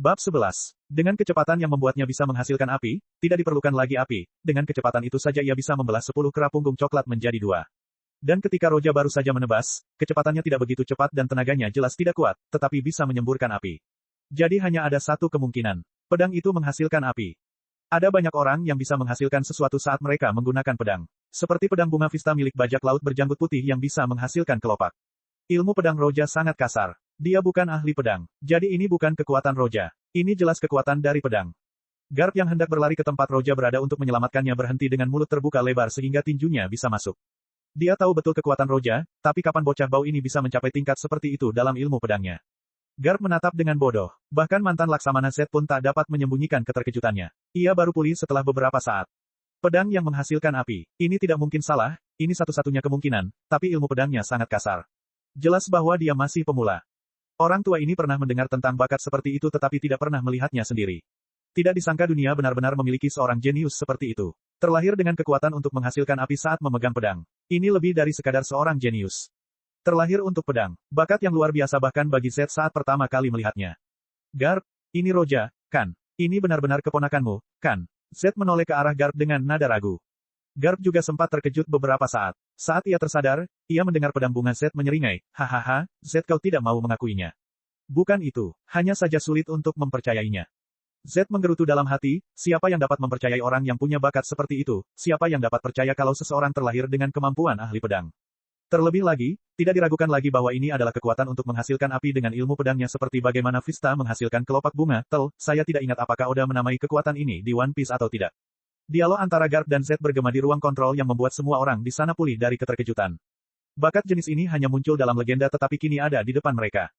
Bab 11. Dengan kecepatan yang membuatnya bisa menghasilkan api, tidak diperlukan lagi api. Dengan kecepatan itu saja ia bisa membelah 10 kera punggung coklat menjadi 2. Dan ketika Roja baru saja menebas, kecepatannya tidak begitu cepat dan tenaganya jelas tidak kuat, tetapi bisa menyemburkan api. Jadi hanya ada satu kemungkinan. Pedang itu menghasilkan api. Ada banyak orang yang bisa menghasilkan sesuatu saat mereka menggunakan pedang. Seperti pedang bunga Vista milik bajak laut berjanggut putih yang bisa menghasilkan kelopak. Ilmu pedang Roja sangat kasar. Dia bukan ahli pedang. Jadi ini bukan kekuatan Roja. Ini jelas kekuatan dari pedang. Garp yang hendak berlari ke tempat Roja berada untuk menyelamatkannya berhenti dengan mulut terbuka lebar sehingga tinjunya bisa masuk. Dia tahu betul kekuatan Roja, tapi kapan bocah bau ini bisa mencapai tingkat seperti itu dalam ilmu pedangnya. Garp menatap dengan bodoh. Bahkan mantan Laksamana Z pun tak dapat menyembunyikan keterkejutannya. Ia baru pulih setelah beberapa saat. Pedang yang menghasilkan api. Ini tidak mungkin salah, ini satu-satunya kemungkinan, tapi ilmu pedangnya sangat kasar. Jelas bahwa dia masih pemula. Orang tua ini pernah mendengar tentang bakat seperti itu tetapi tidak pernah melihatnya sendiri. Tidak disangka dunia benar-benar memiliki seorang jenius seperti itu. Terlahir dengan kekuatan untuk menghasilkan api saat memegang pedang. Ini lebih dari sekadar seorang jenius. Terlahir untuk pedang. Bakat yang luar biasa bahkan bagi Z saat pertama kali melihatnya. Garp, ini Roja, kan? Ini benar-benar keponakanmu, kan? Z menoleh ke arah Garp dengan nada ragu. Garp juga sempat terkejut beberapa saat. Saat ia tersadar, ia mendengar pedang bunga Z menyeringai. Hahaha, Z kau tidak mau mengakuinya. Bukan itu, hanya saja sulit untuk mempercayainya. Z menggerutu dalam hati, siapa yang dapat mempercayai orang yang punya bakat seperti itu, siapa yang dapat percaya kalau seseorang terlahir dengan kemampuan ahli pedang. Terlebih lagi, tidak diragukan lagi bahwa ini adalah kekuatan untuk menghasilkan api dengan ilmu pedangnya seperti bagaimana Vista menghasilkan kelopak bunga. Saya tidak ingat apakah Oda menamai kekuatan ini di One Piece atau tidak. Dialog antara Garp dan Z bergema di ruang kontrol yang membuat semua orang di sana pulih dari keterkejutan. Bakat jenis ini hanya muncul dalam legenda tetapi kini ada di depan mereka.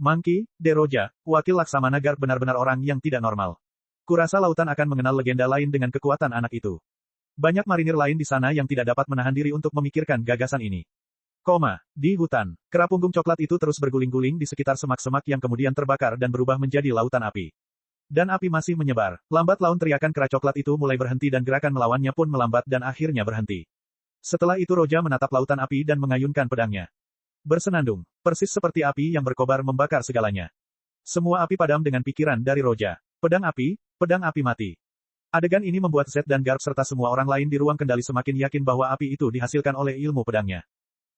Monkey, D. Roja, wakil Laksamana Garp benar-benar orang yang tidak normal. Kurasa lautan akan mengenal legenda lain dengan kekuatan anak itu. Banyak marinir lain di sana yang tidak dapat menahan diri untuk memikirkan gagasan ini. Di hutan, kera punggung coklat itu terus berguling-guling di sekitar semak-semak yang kemudian terbakar dan berubah menjadi lautan api. Dan api masih menyebar. Lambat laun teriakan kera coklat itu mulai berhenti dan gerakan melawannya pun melambat dan akhirnya berhenti. Setelah itu Roja menatap lautan api dan mengayunkan pedangnya. Bersenandung, persis seperti api yang berkobar membakar segalanya. Semua api padam dengan pikiran dari Roja. Pedang api mati. Adegan ini membuat Z dan Garp serta semua orang lain di ruang kendali semakin yakin bahwa api itu dihasilkan oleh ilmu pedangnya.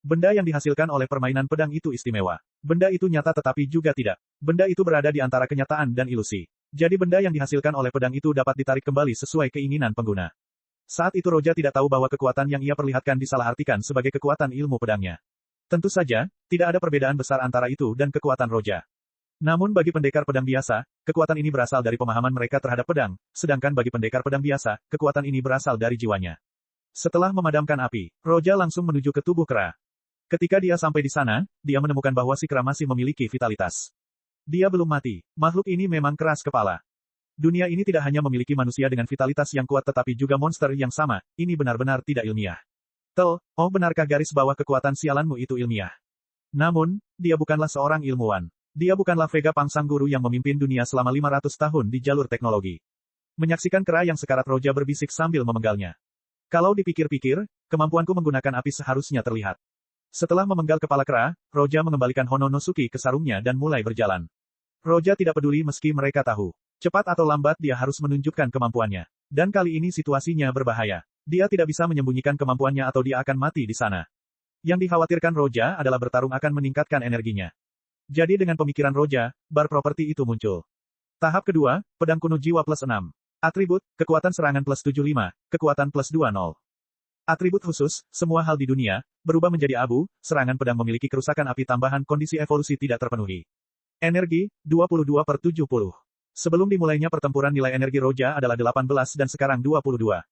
Benda yang dihasilkan oleh permainan pedang itu istimewa. Benda itu nyata tetapi juga tidak. Benda itu berada di antara kenyataan dan ilusi. Jadi benda yang dihasilkan oleh pedang itu dapat ditarik kembali sesuai keinginan pengguna. Saat itu Roja tidak tahu bahwa kekuatan yang ia perlihatkan disalahartikan sebagai kekuatan ilmu pedangnya. Tentu saja, tidak ada perbedaan besar antara itu dan kekuatan Roja. Namun bagi pendekar pedang biasa, kekuatan ini berasal dari pemahaman mereka terhadap pedang, sedangkan bagi pendekar pedang biasa, kekuatan ini berasal dari jiwanya. Setelah memadamkan api, Roja langsung menuju ke tubuh kera. Ketika dia sampai di sana, dia menemukan bahwa si kera masih memiliki vitalitas. Dia belum mati. Makhluk ini memang keras kepala. Dunia ini tidak hanya memiliki manusia dengan vitalitas yang kuat tetapi juga monster yang sama. Ini benar-benar tidak ilmiah. Benarkah garis bawah kekuatan sialanmu itu ilmiah? Namun, dia bukanlah seorang ilmuwan. Dia bukanlah Vega Pangsang Guru yang memimpin dunia selama 500 tahun di jalur teknologi. Menyaksikan kera yang sekarat Roja berbisik sambil memenggalnya. Kalau dipikir-pikir, kemampuanku menggunakan api seharusnya terlihat. Setelah memenggal kepala kera, Roja mengembalikan Hononosuke ke sarungnya dan mulai berjalan. Roja tidak peduli meski mereka tahu. Cepat atau lambat dia harus menunjukkan kemampuannya. Dan kali ini situasinya berbahaya. Dia tidak bisa menyembunyikan kemampuannya atau dia akan mati di sana. Yang dikhawatirkan Roja adalah bertarung akan meningkatkan energinya. Jadi dengan pemikiran Roja, bar properti itu muncul. Tahap kedua, pedang kuno jiwa plus 6. Atribut, kekuatan serangan plus 75, kekuatan plus 20. Atribut khusus, semua hal di dunia, berubah menjadi abu, serangan pedang memiliki kerusakan api tambahan kondisi evolusi tidak terpenuhi. Energi, 22/70. Sebelum dimulainya pertempuran nilai energi Roja adalah 18 dan sekarang 22.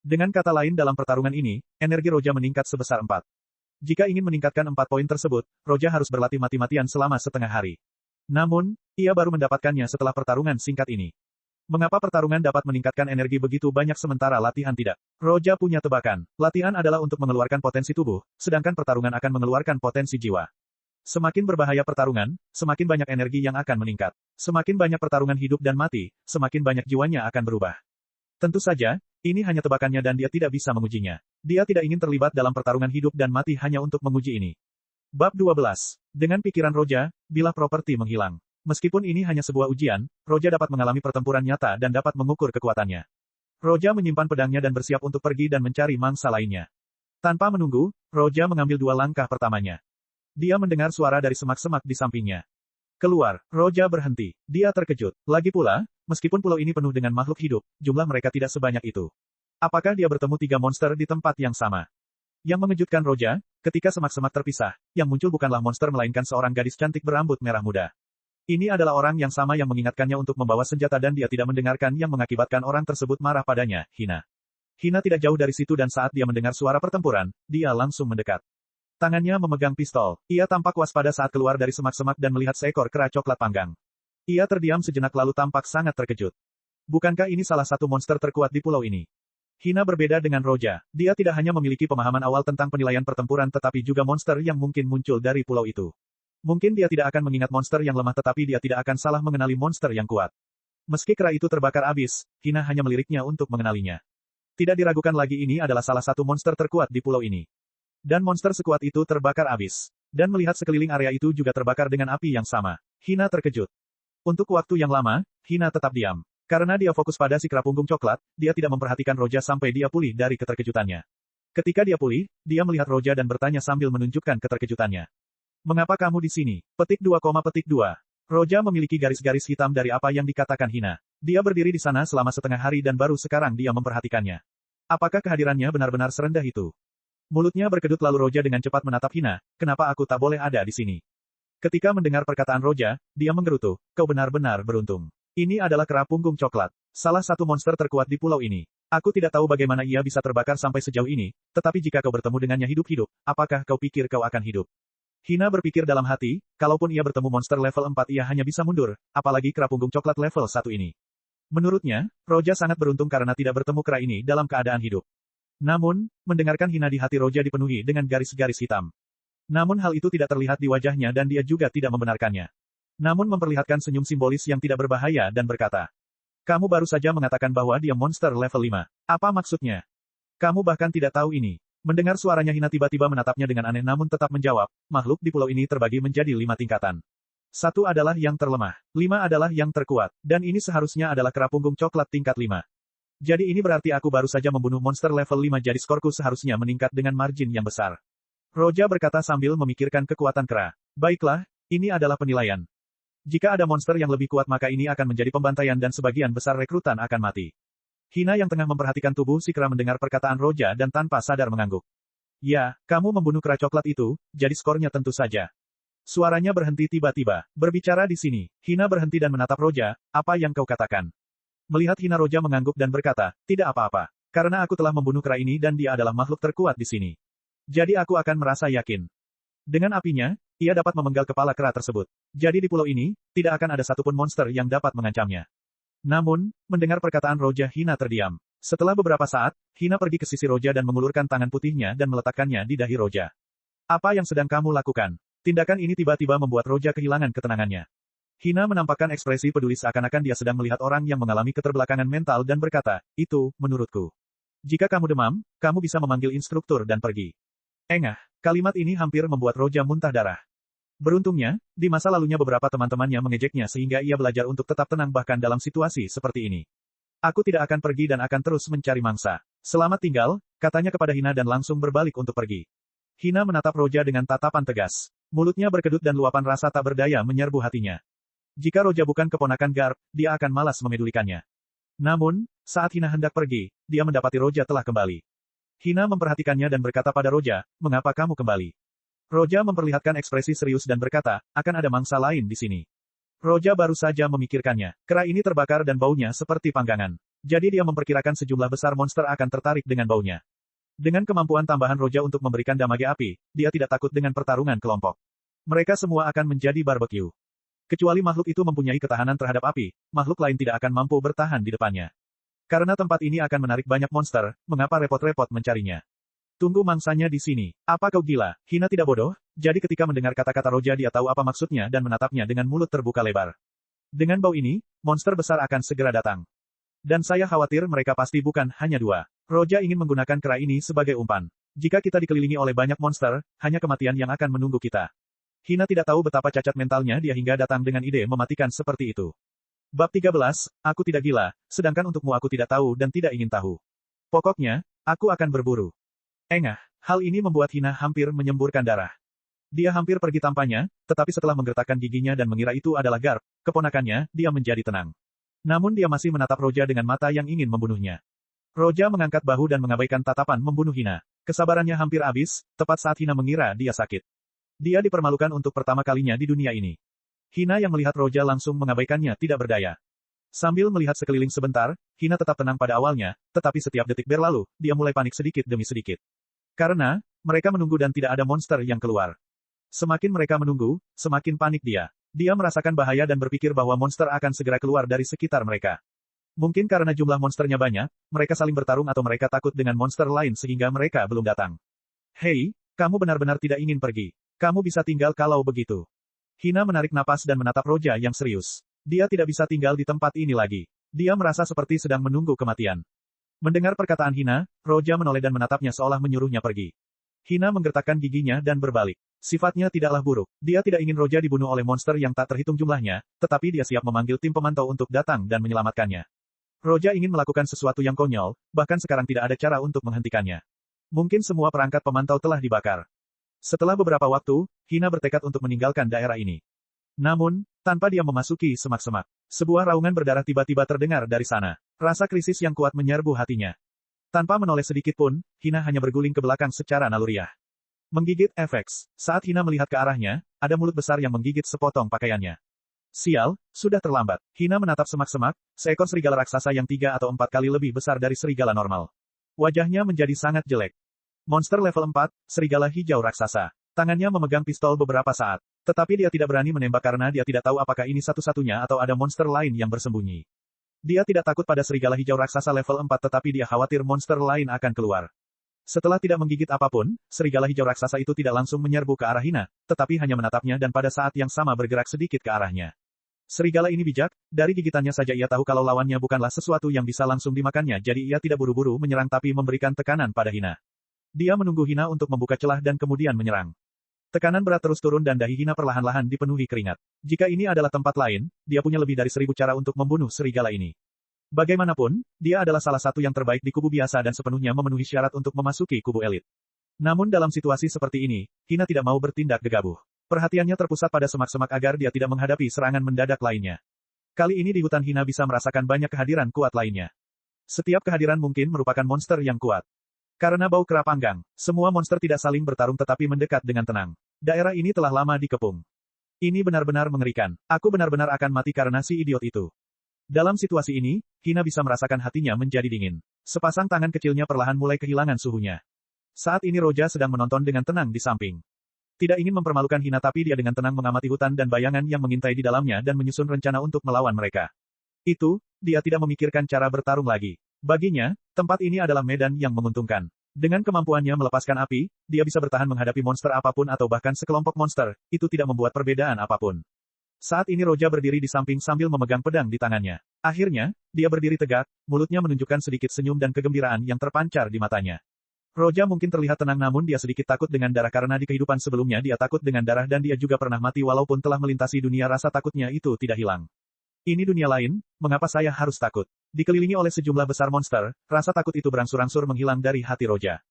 Dengan kata lain dalam pertarungan ini, energi Roja meningkat sebesar 4. Jika ingin meningkatkan 4 poin tersebut, Roja harus berlatih mati-matian selama setengah hari. Namun, ia baru mendapatkannya setelah pertarungan singkat ini. Mengapa pertarungan dapat meningkatkan energi begitu banyak sementara latihan tidak? Roja punya tebakan. Latihan adalah untuk mengeluarkan potensi tubuh, sedangkan pertarungan akan mengeluarkan potensi jiwa. Semakin berbahaya pertarungan, semakin banyak energi yang akan meningkat. Semakin banyak pertarungan hidup dan mati, semakin banyak jiwanya akan berubah. Tentu saja, ini hanya tebakannya dan dia tidak bisa mengujinya. Dia tidak ingin terlibat dalam pertarungan hidup dan mati hanya untuk menguji ini. Bab 12. Dengan pikiran Roja, bilah properti menghilang. Meskipun ini hanya sebuah ujian, Roja dapat mengalami pertempuran nyata dan dapat mengukur kekuatannya. Roja menyimpan pedangnya dan bersiap untuk pergi dan mencari mangsa lainnya. Tanpa menunggu, Roja mengambil 2 langkah pertamanya. Dia mendengar suara dari semak-semak di sampingnya. Keluar, Roja berhenti. Dia terkejut. Lagi pula, meskipun pulau ini penuh dengan makhluk hidup, jumlah mereka tidak sebanyak itu. Apakah dia bertemu 3 monster di tempat yang sama? Yang mengejutkan Roja, ketika semak-semak terpisah, yang muncul bukanlah monster melainkan seorang gadis cantik berambut merah muda. Ini adalah orang yang sama yang mengingatkannya untuk membawa senjata dan dia tidak mendengarkan yang mengakibatkan orang tersebut marah padanya, Hina. Hina tidak jauh dari situ dan saat dia mendengar suara pertempuran, dia langsung mendekat. Tangannya memegang pistol. Ia tampak waspada saat keluar dari semak-semak dan melihat seekor kera coklat panggang. Ia terdiam sejenak lalu tampak sangat terkejut. Bukankah ini salah satu monster terkuat di pulau ini? Hina berbeda dengan Roja. Dia tidak hanya memiliki pemahaman awal tentang penilaian pertempuran tetapi juga monster yang mungkin muncul dari pulau itu. Mungkin dia tidak akan mengingat monster yang lemah tetapi dia tidak akan salah mengenali monster yang kuat. Meski kera itu terbakar abis, Hina hanya meliriknya untuk mengenalinya. Tidak diragukan lagi ini adalah salah satu monster terkuat di pulau ini. Dan monster sekuat itu terbakar abis. Dan melihat sekeliling area itu juga terbakar dengan api yang sama. Hina terkejut. Untuk waktu yang lama, Hina tetap diam. Karena dia fokus pada si kera punggung coklat, dia tidak memperhatikan Roja sampai dia pulih dari keterkejutannya. Ketika dia pulih, dia melihat Roja dan bertanya sambil menunjukkan keterkejutannya. Mengapa kamu di sini? Petik 2, petik 2. Roja memiliki garis-garis hitam dari apa yang dikatakan Hina. Dia berdiri di sana selama setengah hari dan baru sekarang dia memperhatikannya. Apakah kehadirannya benar-benar serendah itu? Mulutnya berkedut lalu Roja dengan cepat menatap Hina, kenapa aku tak boleh ada di sini? Ketika mendengar perkataan Roja, dia menggerutu, kau benar-benar beruntung. Ini adalah kera punggung coklat. Salah satu monster terkuat di pulau ini. Aku tidak tahu bagaimana ia bisa terbakar sampai sejauh ini, tetapi jika kau bertemu dengannya hidup-hidup, apakah kau pikir kau akan hidup? Hina berpikir dalam hati, kalaupun ia bertemu monster level 4 ia hanya bisa mundur, apalagi kera punggung coklat level 1 ini. Menurutnya, Roja sangat beruntung karena tidak bertemu kera ini dalam keadaan hidup. Namun, mendengarkan Hina di hati Roja dipenuhi dengan garis-garis hitam. Namun hal itu tidak terlihat di wajahnya dan dia juga tidak membenarkannya. Namun memperlihatkan senyum simbolis yang tidak berbahaya dan berkata, kamu baru saja mengatakan bahwa dia monster level 5. Apa maksudnya? Kamu bahkan tidak tahu ini. Mendengar suaranya Hina tiba-tiba menatapnya dengan aneh namun tetap menjawab, makhluk di pulau ini terbagi menjadi 5 tingkatan. 1 adalah yang terlemah, 5 adalah yang terkuat, dan ini seharusnya adalah kera punggung coklat tingkat 5. Jadi ini berarti aku baru saja membunuh monster level 5 jadi skorku seharusnya meningkat dengan margin yang besar. Roja berkata sambil memikirkan kekuatan kera. Baiklah, ini adalah penilaian. Jika ada monster yang lebih kuat maka ini akan menjadi pembantaian dan sebagian besar rekrutan akan mati. Hina yang tengah memperhatikan tubuh si kera mendengar perkataan Roja dan tanpa sadar mengangguk. Ya, kamu membunuh kera coklat itu, jadi skornya tentu saja. Suaranya berhenti tiba-tiba. Berbicara di sini, Hina berhenti dan menatap Roja, apa yang kau katakan? Melihat Hina Roja mengangguk dan berkata, tidak apa-apa. Karena aku telah membunuh kera ini dan dia adalah makhluk terkuat di sini. Jadi aku akan merasa yakin. Dengan apinya, ia dapat memenggal kepala kera tersebut. Jadi di pulau ini, tidak akan ada satupun monster yang dapat mengancamnya. Namun, mendengar perkataan Roja Hina terdiam. Setelah beberapa saat, Hina pergi ke sisi Roja dan mengulurkan tangan putihnya dan meletakkannya di dahi Roja. Apa yang sedang kamu lakukan? Tindakan ini tiba-tiba membuat Roja kehilangan ketenangannya. Hina menampakkan ekspresi peduli seakan-akan dia sedang melihat orang yang mengalami keterbelakangan mental dan berkata, itu, menurutku. Jika kamu demam, kamu bisa memanggil instruktur dan pergi. Engah, kalimat ini hampir membuat Roja muntah darah. Beruntungnya, di masa lalunya beberapa teman-temannya mengejeknya sehingga ia belajar untuk tetap tenang bahkan dalam situasi seperti ini. Aku tidak akan pergi dan akan terus mencari mangsa. Selamat tinggal, katanya kepada Hina dan langsung berbalik untuk pergi. Hina menatap Roja dengan tatapan tegas. Mulutnya berkedut dan luapan rasa tak berdaya menyerbu hatinya. Jika Roja bukan keponakan Garp, dia akan malas memedulikannya. Namun, saat Hina hendak pergi, dia mendapati Roja telah kembali. Hina memperhatikannya dan berkata pada Roja, mengapa kamu kembali? Roja memperlihatkan ekspresi serius dan berkata, akan ada mangsa lain di sini. Roja baru saja memikirkannya. Kera ini terbakar dan baunya seperti panggangan. Jadi dia memperkirakan sejumlah besar monster akan tertarik dengan baunya. Dengan kemampuan tambahan Roja untuk memberikan damage api, dia tidak takut dengan pertarungan kelompok. Mereka semua akan menjadi barbecue. Kecuali makhluk itu mempunyai ketahanan terhadap api, makhluk lain tidak akan mampu bertahan di depannya. Karena tempat ini akan menarik banyak monster, mengapa repot-repot mencarinya? Tunggu mangsanya di sini. Apa kau gila? Hina tidak bodoh, jadi ketika mendengar kata-kata Roja dia tahu apa maksudnya dan menatapnya dengan mulut terbuka lebar. Dengan bau ini, monster besar akan segera datang. Dan saya khawatir mereka pasti bukan hanya 2. Roja ingin menggunakan kera ini sebagai umpan. Jika kita dikelilingi oleh banyak monster, hanya kematian yang akan menunggu kita. Hina tidak tahu betapa cacat mentalnya dia hingga datang dengan ide mematikan seperti itu. Bab 13, aku tidak gila, sedangkan untukmu aku tidak tahu dan tidak ingin tahu. Pokoknya, aku akan berburu. Engah, hal ini membuat Hina hampir menyemburkan darah. Dia hampir pergi tanpanya, tetapi setelah menggertakkan giginya dan mengira itu adalah Garp, keponakannya, dia menjadi tenang. Namun dia masih menatap Roja dengan mata yang ingin membunuhnya. Roja mengangkat bahu dan mengabaikan tatapan membunuh Hina. Kesabarannya hampir habis, tepat saat Hina mengira dia sakit. Dia dipermalukan untuk pertama kalinya di dunia ini. Hina yang melihat Roja langsung mengabaikannya tidak berdaya. Sambil melihat sekeliling sebentar, Hina tetap tenang pada awalnya, tetapi setiap detik berlalu, dia mulai panik sedikit demi sedikit. Karena, mereka menunggu dan tidak ada monster yang keluar. Semakin mereka menunggu, semakin panik dia. Dia merasakan bahaya dan berpikir bahwa monster akan segera keluar dari sekitar mereka. Mungkin karena jumlah monsternya banyak, mereka saling bertarung atau mereka takut dengan monster lain sehingga mereka belum datang. Hei, kamu benar-benar tidak ingin pergi. Kamu bisa tinggal kalau begitu. Hina menarik napas dan menatap Roja yang serius. Dia tidak bisa tinggal di tempat ini lagi. Dia merasa seperti sedang menunggu kematian. Mendengar perkataan Hina, Roja menoleh dan menatapnya seolah menyuruhnya pergi. Hina menggertakkan giginya dan berbalik. Sifatnya tidaklah buruk. Dia tidak ingin Roja dibunuh oleh monster yang tak terhitung jumlahnya, tetapi dia siap memanggil tim pemantau untuk datang dan menyelamatkannya. Roja ingin melakukan sesuatu yang konyol, bahkan sekarang tidak ada cara untuk menghentikannya. Mungkin semua perangkat pemantau telah dibakar. Setelah beberapa waktu, Hina bertekad untuk meninggalkan daerah ini. Namun, tanpa dia memasuki semak-semak, sebuah raungan berdarah tiba-tiba terdengar dari sana. Rasa krisis yang kuat menyerbu hatinya. Tanpa menoleh sedikit pun, Hina hanya berguling ke belakang secara naluriah. Menggigit FX. Saat Hina melihat ke arahnya, ada mulut besar yang menggigit sepotong pakaiannya. Sial, sudah terlambat. Hina menatap semak-semak, seekor serigala raksasa yang 3 atau 4 kali lebih besar dari serigala normal. Wajahnya menjadi sangat jelek. Monster level 4, serigala hijau raksasa. Tangannya memegang pistol beberapa saat. Tetapi dia tidak berani menembak karena dia tidak tahu apakah ini satu-satunya atau ada monster lain yang bersembunyi. Dia tidak takut pada serigala hijau raksasa level 4 tetapi dia khawatir monster lain akan keluar. Setelah tidak menggigit apapun, serigala hijau raksasa itu tidak langsung menyerbu ke arah Hina, tetapi hanya menatapnya dan pada saat yang sama bergerak sedikit ke arahnya. Serigala ini bijak, dari gigitannya saja ia tahu kalau lawannya bukanlah sesuatu yang bisa langsung dimakannya jadi ia tidak buru-buru menyerang tapi memberikan tekanan pada Hina. Dia menunggu Hina untuk membuka celah dan kemudian menyerang. Tekanan berat terus turun dan dahi Hina perlahan-lahan dipenuhi keringat. Jika ini adalah tempat lain, dia punya lebih dari 1000 cara untuk membunuh serigala ini. Bagaimanapun, dia adalah salah satu yang terbaik di kubu biasa dan sepenuhnya memenuhi syarat untuk memasuki kubu elit. Namun dalam situasi seperti ini, Hina tidak mau bertindak gegabah. Perhatiannya terpusat pada semak-semak agar dia tidak menghadapi serangan mendadak lainnya. Kali ini di hutan Hina bisa merasakan banyak kehadiran kuat lainnya. Setiap kehadiran mungkin merupakan monster yang kuat. Karena bau kera panggang, semua monster tidak saling bertarung tetapi mendekat dengan tenang. Daerah ini telah lama dikepung. Ini benar-benar mengerikan. Aku benar-benar akan mati karena si idiot itu. Dalam situasi ini, Hina bisa merasakan hatinya menjadi dingin. Sepasang tangan kecilnya perlahan mulai kehilangan suhunya. Saat ini Roja sedang menonton dengan tenang di samping. Tidak ingin mempermalukan Hina tapi dia dengan tenang mengamati hutan dan bayangan yang mengintai di dalamnya dan menyusun rencana untuk melawan mereka. Dia tidak memikirkan cara bertarung lagi. Baginya, tempat ini adalah medan yang menguntungkan. Dengan kemampuannya melepaskan api, dia bisa bertahan menghadapi monster apapun atau bahkan sekelompok monster, itu tidak membuat perbedaan apapun. Saat ini Roja berdiri di samping sambil memegang pedang di tangannya. Akhirnya, dia berdiri tegak, mulutnya menunjukkan sedikit senyum dan kegembiraan yang terpancar di matanya. Roja mungkin terlihat tenang namun dia sedikit takut dengan darah karena di kehidupan sebelumnya dia takut dengan darah dan dia juga pernah mati walaupun telah melintasi dunia rasa takutnya itu tidak hilang. Ini dunia lain, mengapa saya harus takut? Dikelilingi oleh sejumlah besar monster, rasa takut itu berangsur-angsur menghilang dari hati Roja.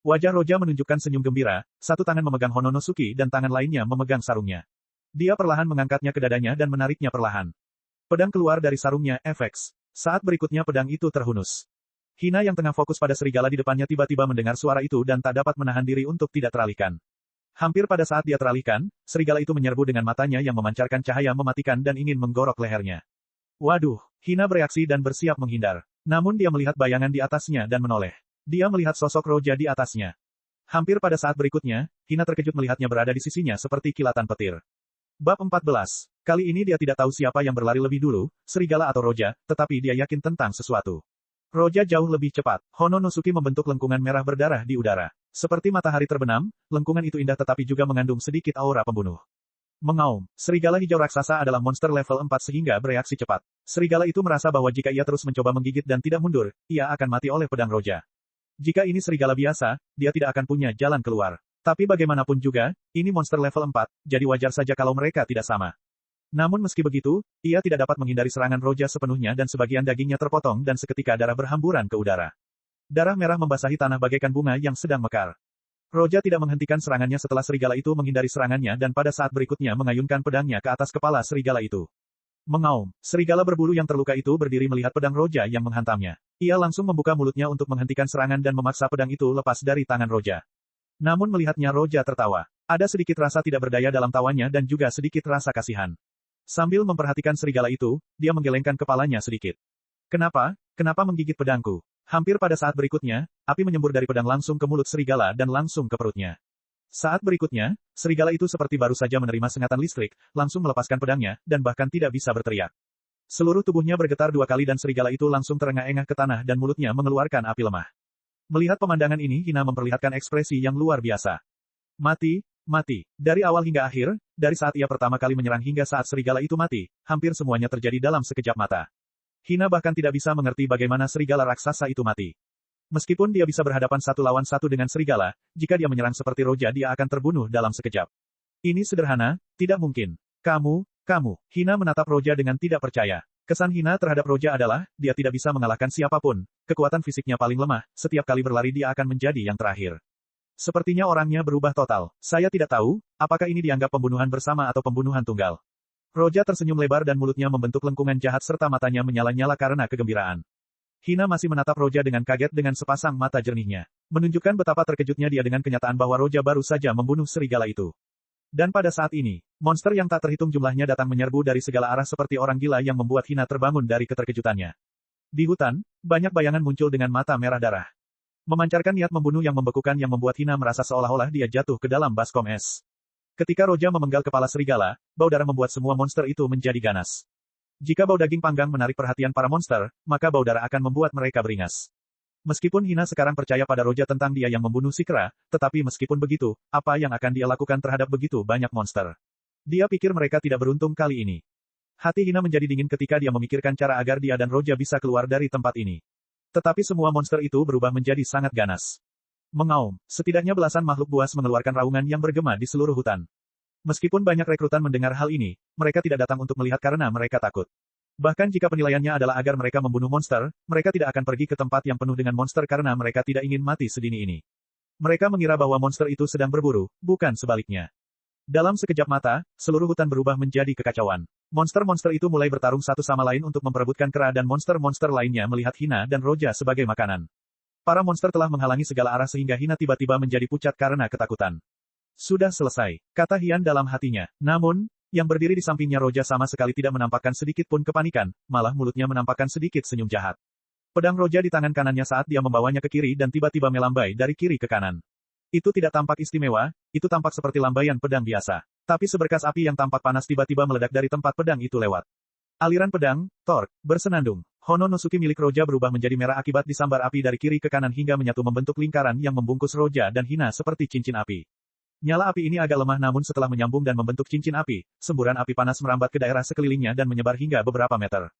Wajah Roja menunjukkan senyum gembira, satu tangan memegang Hononosuke dan tangan lainnya memegang sarungnya. Dia perlahan mengangkatnya ke dadanya dan menariknya perlahan. Pedang keluar dari sarungnya, FX. Saat berikutnya pedang itu terhunus. Hina yang tengah fokus pada serigala di depannya tiba-tiba mendengar suara itu dan tak dapat menahan diri untuk tidak teralihkan. Hampir pada saat dia teralihkan, serigala itu menyerbu dengan matanya yang memancarkan cahaya mematikan dan ingin menggorok lehernya. Waduh, Hina bereaksi dan bersiap menghindar. Namun dia melihat bayangan di atasnya dan menoleh. Dia melihat sosok Roja di atasnya. Hampir pada saat berikutnya, Hina terkejut melihatnya berada di sisinya seperti kilatan petir. Bab 14. Kali ini dia tidak tahu siapa yang berlari lebih dulu, serigala atau Roja, tetapi dia yakin tentang sesuatu. Roja jauh lebih cepat. Hononosuke membentuk lengkungan merah berdarah di udara. Seperti matahari terbenam, lengkungan itu indah tetapi juga mengandung sedikit aura pembunuh. Mengaum, serigala hijau raksasa adalah monster level 4 sehingga bereaksi cepat. Serigala itu merasa bahwa jika ia terus mencoba menggigit dan tidak mundur, ia akan mati oleh pedang Roja. Jika ini serigala biasa, dia tidak akan punya jalan keluar. Tapi bagaimanapun juga, ini monster level 4, jadi wajar saja kalau mereka tidak sama. Namun meski begitu, ia tidak dapat menghindari serangan Roja sepenuhnya dan sebagian dagingnya terpotong dan seketika darah berhamburan ke udara. Darah merah membasahi tanah bagaikan bunga yang sedang mekar. Roja tidak menghentikan serangannya setelah serigala itu menghindari serangannya dan pada saat berikutnya mengayunkan pedangnya ke atas kepala serigala itu. Mengaum, serigala berbulu yang terluka itu berdiri melihat pedang Roja yang menghantamnya. Ia langsung membuka mulutnya untuk menghentikan serangan dan memaksa pedang itu lepas dari tangan Roja. Namun melihatnya Roja tertawa. Ada sedikit rasa tidak berdaya dalam tawanya dan juga sedikit rasa kasihan. Sambil memperhatikan serigala itu, dia menggelengkan kepalanya sedikit. Kenapa? Kenapa menggigit pedangku? Hampir pada saat berikutnya, api menyembur dari pedang langsung ke mulut serigala dan langsung ke perutnya. Saat berikutnya, serigala itu seperti baru saja menerima sengatan listrik, langsung melepaskan pedangnya, dan bahkan tidak bisa berteriak. Seluruh tubuhnya bergetar 2 kali dan serigala itu langsung terengah-engah ke tanah dan mulutnya mengeluarkan api lemah. Melihat pemandangan ini Hina memperlihatkan ekspresi yang luar biasa. Mati, mati. Dari awal hingga akhir, dari saat ia pertama kali menyerang hingga saat serigala itu mati, hampir semuanya terjadi dalam sekejap mata. Hina bahkan tidak bisa mengerti bagaimana serigala raksasa itu mati. Meskipun dia bisa berhadapan 1 lawan 1 dengan serigala, jika dia menyerang seperti Roja dia akan terbunuh dalam sekejap. Ini sederhana, tidak mungkin. Kamu. Hina menatap Roja dengan tidak percaya. Kesan Hina terhadap Roja adalah, dia tidak bisa mengalahkan siapapun, kekuatan fisiknya paling lemah, setiap kali berlari dia akan menjadi yang terakhir. Sepertinya orangnya berubah total. Saya tidak tahu, apakah ini dianggap pembunuhan bersama atau pembunuhan tunggal. Roja tersenyum lebar dan mulutnya membentuk lengkungan jahat serta matanya menyala-nyala karena kegembiraan. Hina masih menatap Roja dengan kaget dengan sepasang mata jernihnya. Menunjukkan betapa terkejutnya dia dengan kenyataan bahwa Roja baru saja membunuh serigala itu. Dan pada saat ini, monster yang tak terhitung jumlahnya datang menyerbu dari segala arah seperti orang gila yang membuat Hina terbangun dari keterkejutannya. Di hutan, banyak bayangan muncul dengan mata merah darah. Memancarkan niat membunuh yang membekukan yang membuat Hina merasa seolah-olah dia jatuh ke dalam baskom es. Ketika Roja memenggal kepala serigala, bau darah membuat semua monster itu menjadi ganas. Jika bau daging panggang menarik perhatian para monster, maka bau darah akan membuat mereka beringas. Meskipun Hina sekarang percaya pada Roja tentang dia yang membunuh si kera, tetapi meskipun begitu, apa yang akan dia lakukan terhadap begitu banyak monster? Dia pikir mereka tidak beruntung kali ini. Hati Hina menjadi dingin ketika dia memikirkan cara agar dia dan Roja bisa keluar dari tempat ini. Tetapi semua monster itu berubah menjadi sangat ganas. Mengaum, setidaknya belasan makhluk buas mengeluarkan raungan yang bergema di seluruh hutan. Meskipun banyak rekrutan mendengar hal ini, mereka tidak datang untuk melihat karena mereka takut. Bahkan jika penilaiannya adalah agar mereka membunuh monster, mereka tidak akan pergi ke tempat yang penuh dengan monster karena mereka tidak ingin mati sedini ini. Mereka mengira bahwa monster itu sedang berburu, bukan sebaliknya. Dalam sekejap mata, seluruh hutan berubah menjadi kekacauan. Monster-monster itu mulai bertarung satu sama lain untuk memperebutkan kera dan monster-monster lainnya melihat Hina dan Roja sebagai makanan. Para monster telah menghalangi segala arah sehingga Hina tiba-tiba menjadi pucat karena ketakutan. Sudah selesai, kata Hian dalam hatinya. Namun, yang berdiri di sampingnya Roja sama sekali tidak menampakkan sedikit pun kepanikan, malah mulutnya menampakkan sedikit senyum jahat. Pedang Roja di tangan kanannya saat dia membawanya ke kiri dan tiba-tiba melambai dari kiri ke kanan. Itu tidak tampak istimewa, itu tampak seperti lambaian pedang biasa. Tapi seberkas api yang tampak panas tiba-tiba meledak dari tempat pedang itu lewat. Aliran pedang, tork, bersenandung. Hononosuke milik Roja berubah menjadi merah akibat disambar api dari kiri ke kanan hingga menyatu membentuk lingkaran yang membungkus Roja dan Hina seperti cincin api. Nyala api ini agak lemah namun setelah menyambung dan membentuk cincin api, semburan api panas merambat ke daerah sekelilingnya dan menyebar hingga beberapa meter.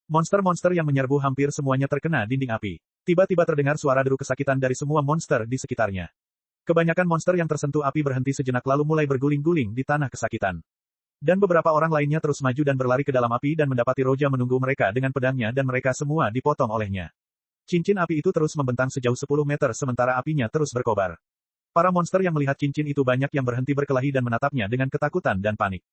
Monster-monster yang menyerbu hampir semuanya terkena dinding api. Tiba-tiba terdengar suara deru kesakitan dari semua monster di sekitarnya. Kebanyakan monster yang tersentuh api berhenti sejenak lalu mulai berguling-guling di tanah kesakitan. Dan beberapa orang lainnya terus maju dan berlari ke dalam api dan mendapati Roja menunggu mereka dengan pedangnya dan mereka semua dipotong olehnya. Cincin api itu terus membentang sejauh 10 meter sementara apinya terus berkobar. Para monster yang melihat cincin itu banyak yang berhenti berkelahi dan menatapnya dengan ketakutan dan panik.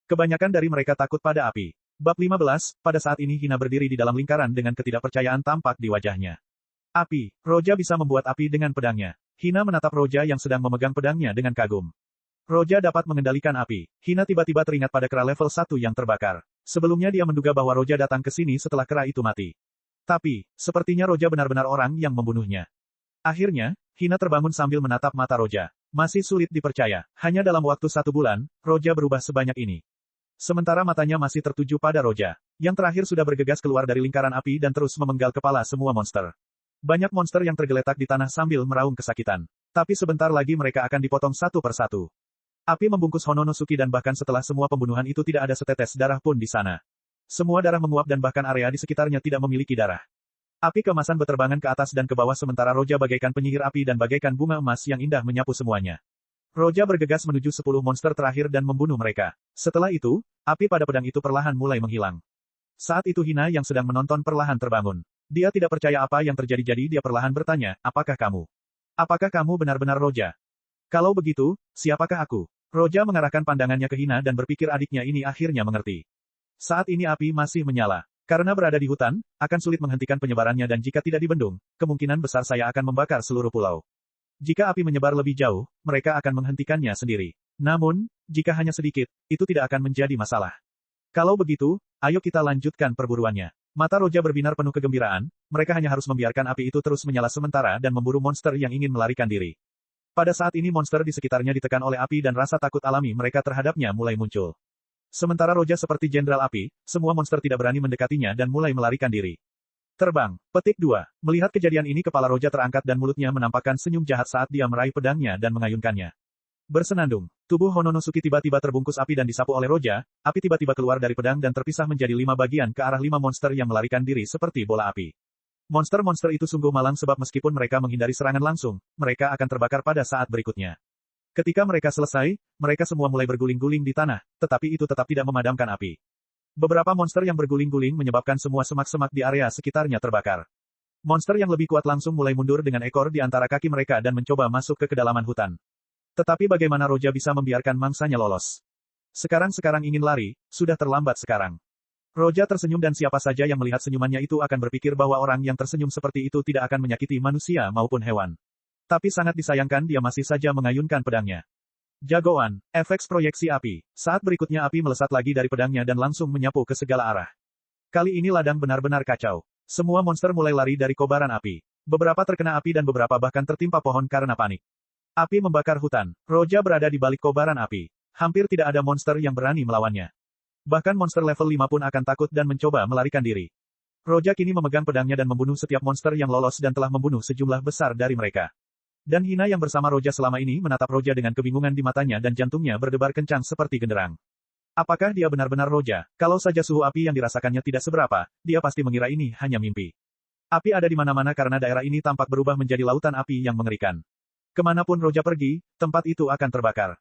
Kebanyakan dari mereka takut pada api. Bab 15, pada saat ini Hina berdiri di dalam lingkaran dengan ketidakpercayaan tampak di wajahnya. Api, Roja bisa membuat api dengan pedangnya. Hina menatap Roja yang sedang memegang pedangnya dengan kagum. Roja dapat mengendalikan api. Hina tiba-tiba teringat pada kera level 1 yang terbakar. Sebelumnya dia menduga bahwa Roja datang ke sini setelah kera itu mati. Tapi, sepertinya Roja benar-benar orang yang membunuhnya. Akhirnya, Hina terbangun sambil menatap mata Roja. Masih sulit dipercaya, hanya dalam waktu 1 bulan, Roja berubah sebanyak ini. Sementara matanya masih tertuju pada Roja. Yang terakhir sudah bergegas keluar dari lingkaran api dan terus memenggal kepala semua monster. Banyak monster yang tergeletak di tanah sambil meraung kesakitan. Tapi sebentar lagi mereka akan dipotong satu persatu. Api membungkus Hononosuke dan bahkan setelah semua pembunuhan itu tidak ada setetes darah pun di sana. Semua darah menguap dan bahkan area di sekitarnya tidak memiliki darah. Api keemasan berterbangan ke atas dan ke bawah sementara Roja bagaikan penyihir api dan bagaikan bunga emas yang indah menyapu semuanya. Roja bergegas menuju 10 monster terakhir dan membunuh mereka. Setelah itu, api pada pedang itu perlahan mulai menghilang. Saat itu Hina yang sedang menonton perlahan terbangun. Dia tidak percaya apa yang terjadi jadi dia perlahan bertanya, apakah kamu? Apakah kamu benar-benar Roja? Kalau begitu, siapakah aku? Roja mengarahkan pandangannya ke Hina dan berpikir adiknya ini akhirnya mengerti. Saat ini api masih menyala. Karena berada di hutan, akan sulit menghentikan penyebarannya dan jika tidak dibendung, kemungkinan besar saya akan membakar seluruh pulau. Jika api menyebar lebih jauh, mereka akan menghentikannya sendiri. Namun, jika hanya sedikit, itu tidak akan menjadi masalah. Kalau begitu, ayo kita lanjutkan perburuannya. Mata Roja berbinar penuh kegembiraan, mereka hanya harus membiarkan api itu terus menyala sementara dan memburu monster yang ingin melarikan diri. Pada saat ini monster di sekitarnya ditekan oleh api dan rasa takut alami mereka terhadapnya mulai muncul. Sementara Roja seperti jenderal api, semua monster tidak berani mendekatinya dan mulai melarikan diri. Terbang. Petik 2. Melihat kejadian ini kepala Roja terangkat dan mulutnya menampakkan senyum jahat saat dia meraih pedangnya dan mengayunkannya. Bersenandung. Tubuh Hononosuke tiba-tiba terbungkus api dan disapu oleh Roja, api tiba-tiba keluar dari pedang dan terpisah menjadi 5 bagian ke arah 5 monster yang melarikan diri seperti bola api. Monster-monster itu sungguh malang sebab meskipun mereka menghindari serangan langsung, mereka akan terbakar pada saat berikutnya. Ketika mereka selesai, mereka semua mulai berguling-guling di tanah, tetapi itu tetap tidak memadamkan api. Beberapa monster yang berguling-guling menyebabkan semua semak-semak di area sekitarnya terbakar. Monster yang lebih kuat langsung mulai mundur dengan ekor di antara kaki mereka dan mencoba masuk ke kedalaman hutan. Tetapi bagaimana Roja bisa membiarkan mangsanya lolos? Sekarang ingin lari, sudah terlambat sekarang. Roja tersenyum dan siapa saja yang melihat senyumannya itu akan berpikir bahwa orang yang tersenyum seperti itu tidak akan menyakiti manusia maupun hewan. Tapi sangat disayangkan dia masih saja mengayunkan pedangnya. Jagoan, efek proyeksi api. Saat berikutnya api melesat lagi dari pedangnya dan langsung menyapu ke segala arah. Kali ini ladang benar-benar kacau. Semua monster mulai lari dari kobaran api. Beberapa terkena api dan beberapa bahkan tertimpa pohon karena panik. Api membakar hutan. Roja berada di balik kobaran api. Hampir tidak ada monster yang berani melawannya. Bahkan monster level 5 pun akan takut dan mencoba melarikan diri. Roja kini memegang pedangnya dan membunuh setiap monster yang lolos dan telah membunuh sejumlah besar dari mereka. Dan Hina yang bersama Roja selama ini menatap Roja dengan kebingungan di matanya dan jantungnya berdebar kencang seperti genderang. Apakah dia benar-benar Roja? Kalau saja suhu api yang dirasakannya tidak seberapa, dia pasti mengira ini hanya mimpi. Api ada di mana-mana karena daerah ini tampak berubah menjadi lautan api yang mengerikan. Kemanapun Roja pergi, tempat itu akan terbakar.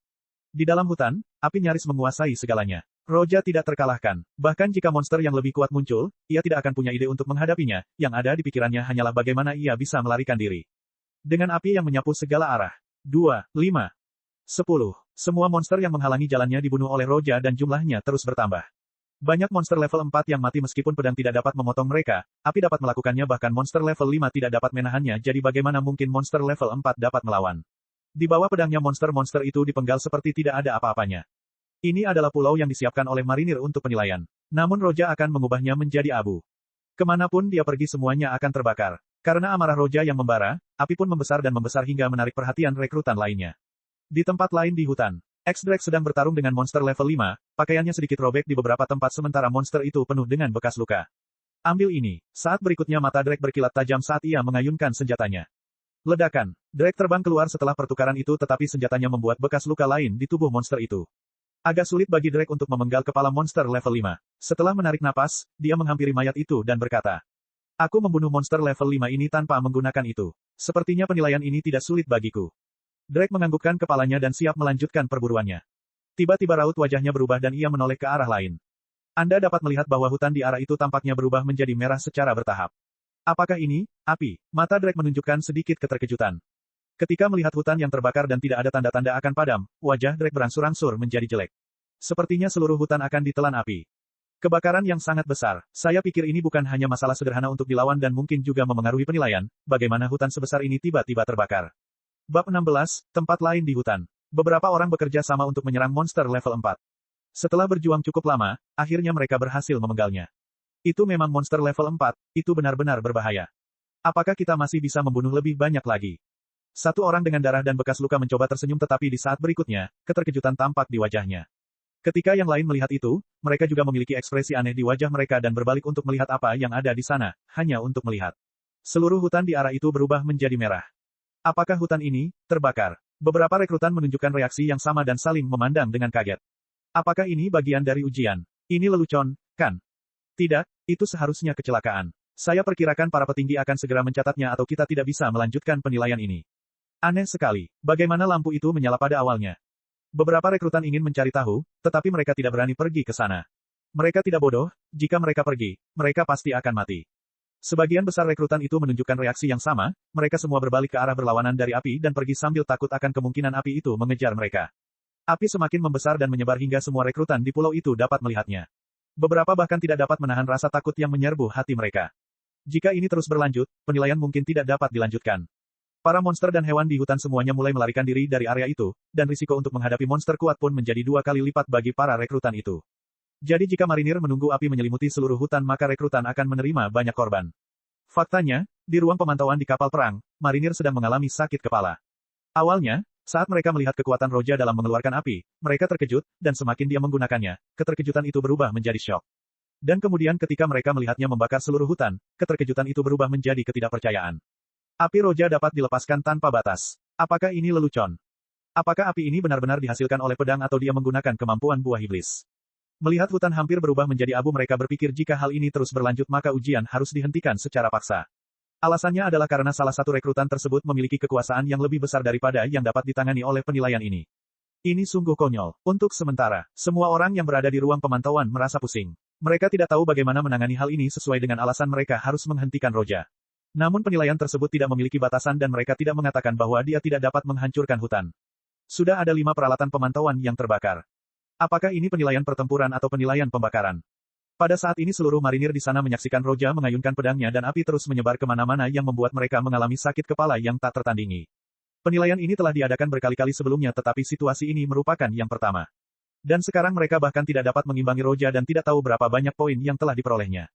Di dalam hutan, api nyaris menguasai segalanya. Roja tidak terkalahkan. Bahkan jika monster yang lebih kuat muncul, ia tidak akan punya ide untuk menghadapinya, yang ada di pikirannya hanyalah bagaimana ia bisa melarikan diri. Dengan api yang menyapu segala arah. 2, 5, 10. Semua monster yang menghalangi jalannya dibunuh oleh Roja dan jumlahnya terus bertambah. Banyak monster level 4 yang mati meskipun pedang tidak dapat memotong mereka, api dapat melakukannya bahkan monster level 5 tidak dapat menahannya jadi bagaimana mungkin monster level 4 dapat melawan. Di bawah pedangnya monster-monster itu dipenggal seperti tidak ada apa-apanya. Ini adalah pulau yang disiapkan oleh marinir untuk penilaian. Namun Roja akan mengubahnya menjadi abu. Kemanapun dia pergi semuanya akan terbakar. Karena amarah Roja yang membara, api pun membesar dan membesar hingga menarik perhatian rekrutan lainnya. Di tempat lain di hutan, X-Drake sedang bertarung dengan monster level 5, pakaiannya sedikit robek di beberapa tempat sementara monster itu penuh dengan bekas luka. Ambil ini. Saat berikutnya mata Drake berkilat tajam saat ia mengayunkan senjatanya. Ledakan. Drake terbang keluar setelah pertukaran itu tetapi senjatanya membuat bekas luka lain di tubuh monster itu. Agak sulit bagi Drake untuk memenggal kepala monster level 5. Setelah menarik napas, dia menghampiri mayat itu dan berkata, "Aku membunuh monster level 5 ini tanpa menggunakan itu. Sepertinya penilaian ini tidak sulit bagiku." Drake menganggukkan kepalanya dan siap melanjutkan perburuannya. Tiba-tiba raut wajahnya berubah dan ia menoleh ke arah lain. Anda dapat melihat bahwa hutan di arah itu tampaknya berubah menjadi merah secara bertahap. Apakah ini api? Mata Drake menunjukkan sedikit keterkejutan. Ketika melihat hutan yang terbakar dan tidak ada tanda-tanda akan padam, wajah Drake berangsur-angsur menjadi jelek. Sepertinya seluruh hutan akan ditelan api. Kebakaran yang sangat besar. Saya pikir ini bukan hanya masalah sederhana untuk dilawan dan mungkin juga memengaruhi penilaian, bagaimana hutan sebesar ini tiba-tiba terbakar. Bab 16, tempat lain di hutan. Beberapa orang bekerja sama untuk menyerang monster level 4. Setelah berjuang cukup lama, akhirnya mereka berhasil memenggalnya. Itu memang monster level 4, itu benar-benar berbahaya. Apakah kita masih bisa membunuh lebih banyak lagi? Satu orang dengan darah dan bekas luka mencoba tersenyum tetapi di saat berikutnya, keterkejutan tampak di wajahnya. Ketika yang lain melihat itu, mereka juga memiliki ekspresi aneh di wajah mereka dan berbalik untuk melihat apa yang ada di sana, hanya untuk melihat. Seluruh hutan di arah itu berubah menjadi merah. Apakah hutan ini terbakar? Beberapa rekrutan menunjukkan reaksi yang sama dan saling memandang dengan kaget. Apakah ini bagian dari ujian? Ini lelucon, kan? Tidak, itu seharusnya kecelakaan. Saya perkirakan para petinggi akan segera mencatatnya atau kita tidak bisa melanjutkan penilaian ini. Aneh sekali, bagaimana lampu itu menyala pada awalnya. Beberapa rekrutan ingin mencari tahu, tetapi mereka tidak berani pergi ke sana. Mereka tidak bodoh, jika mereka pergi, mereka pasti akan mati. Sebagian besar rekrutan itu menunjukkan reaksi yang sama, mereka semua berbalik ke arah berlawanan dari api dan pergi sambil takut akan kemungkinan api itu mengejar mereka. Api semakin membesar dan menyebar hingga semua rekrutan di pulau itu dapat melihatnya. Beberapa bahkan tidak dapat menahan rasa takut yang menyerbu hati mereka. Jika ini terus berlanjut, penilaian mungkin tidak dapat dilanjutkan. Para monster dan hewan di hutan semuanya mulai melarikan diri dari area itu, dan risiko untuk menghadapi monster kuat pun menjadi 2 kali lipat bagi para rekrutan itu. Jadi jika marinir menunggu api menyelimuti seluruh hutan maka rekrutan akan menerima banyak korban. Faktanya, di ruang pemantauan di kapal perang, marinir sedang mengalami sakit kepala. Awalnya, saat mereka melihat kekuatan Roja dalam mengeluarkan api, mereka terkejut, dan semakin dia menggunakannya, keterkejutan itu berubah menjadi syok. Dan kemudian ketika mereka melihatnya membakar seluruh hutan, keterkejutan itu berubah menjadi ketidakpercayaan. Api Roja dapat dilepaskan tanpa batas. Apakah ini lelucon? Apakah api ini benar-benar dihasilkan oleh pedang atau dia menggunakan kemampuan buah iblis? Melihat hutan hampir berubah menjadi abu mereka berpikir jika hal ini terus berlanjut maka ujian harus dihentikan secara paksa. Alasannya adalah karena salah satu rekrutan tersebut memiliki kekuasaan yang lebih besar daripada yang dapat ditangani oleh penilaian ini. Ini sungguh konyol. Untuk sementara, semua orang yang berada di ruang pemantauan merasa pusing. Mereka tidak tahu bagaimana menangani hal ini sesuai dengan alasan mereka harus menghentikan Roja. Namun penilaian tersebut tidak memiliki batasan dan mereka tidak mengatakan bahwa dia tidak dapat menghancurkan hutan. Sudah ada 5 peralatan pemantauan yang terbakar. Apakah ini penilaian pertempuran atau penilaian pembakaran? Pada saat ini seluruh marinir di sana menyaksikan Roja mengayunkan pedangnya dan api terus menyebar kemana-mana yang membuat mereka mengalami sakit kepala yang tak tertandingi. Penilaian ini telah diadakan berkali-kali sebelumnya tetapi situasi ini merupakan yang pertama. Dan sekarang mereka bahkan tidak dapat mengimbangi Roja dan tidak tahu berapa banyak poin yang telah diperolehnya.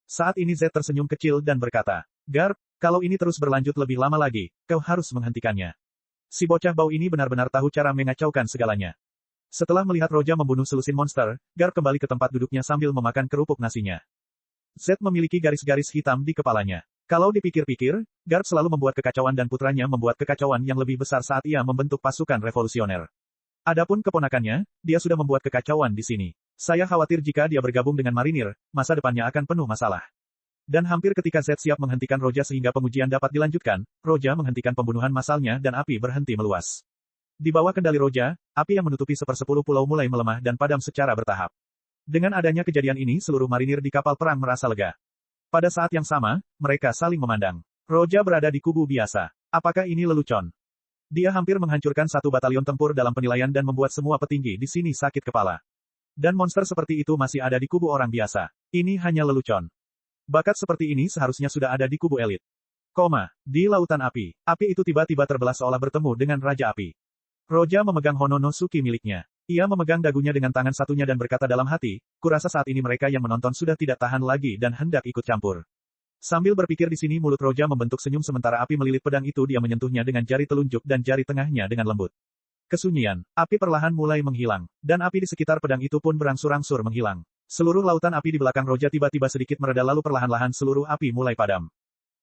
Saat ini Z tersenyum kecil dan berkata, Garp, kalau ini terus berlanjut lebih lama lagi, kau harus menghentikannya. Si bocah bau ini benar-benar tahu cara mengacaukan segalanya. Setelah melihat Roja membunuh selusin monster, Garp kembali ke tempat duduknya sambil memakan kerupuk nasinya. Z memiliki garis-garis hitam di kepalanya. Kalau dipikir-pikir, Garp selalu membuat kekacauan dan putranya membuat kekacauan yang lebih besar saat ia membentuk pasukan revolusioner. Adapun keponakannya, dia sudah membuat kekacauan di sini. Saya khawatir jika dia bergabung dengan marinir, masa depannya akan penuh masalah. Dan hampir ketika Z siap menghentikan Roja sehingga pengujian dapat dilanjutkan, Roja menghentikan pembunuhan massalnya dan api berhenti meluas. Di bawah kendali Roja, api yang menutupi 1/10 pulau mulai melemah dan padam secara bertahap. Dengan adanya kejadian ini seluruh marinir di kapal perang merasa lega. Pada saat yang sama, mereka saling memandang. Roja berada di kubu biasa. Apakah ini lelucon? Dia hampir menghancurkan 1 batalion tempur dalam penilaian dan membuat semua petinggi di sini sakit kepala. Dan monster seperti itu masih ada di kubu orang biasa. Ini hanya lelucon. Bakat seperti ini seharusnya sudah ada di kubu elit. Di lautan api. Api itu tiba-tiba terbelah seolah bertemu dengan Raja Api. Roja memegang Hononosuke miliknya. Ia memegang dagunya dengan tangan satunya dan berkata dalam hati, kurasa saat ini mereka yang menonton sudah tidak tahan lagi dan hendak ikut campur. Sambil berpikir di sini mulut Roja membentuk senyum sementara api melilit pedang itu dia menyentuhnya dengan jari telunjuk dan jari tengahnya dengan lembut. Kesunyian, api perlahan mulai menghilang, dan api di sekitar pedang itu pun berangsur-angsur menghilang. Seluruh lautan api di belakang Roja tiba-tiba sedikit mereda lalu perlahan-lahan seluruh api mulai padam.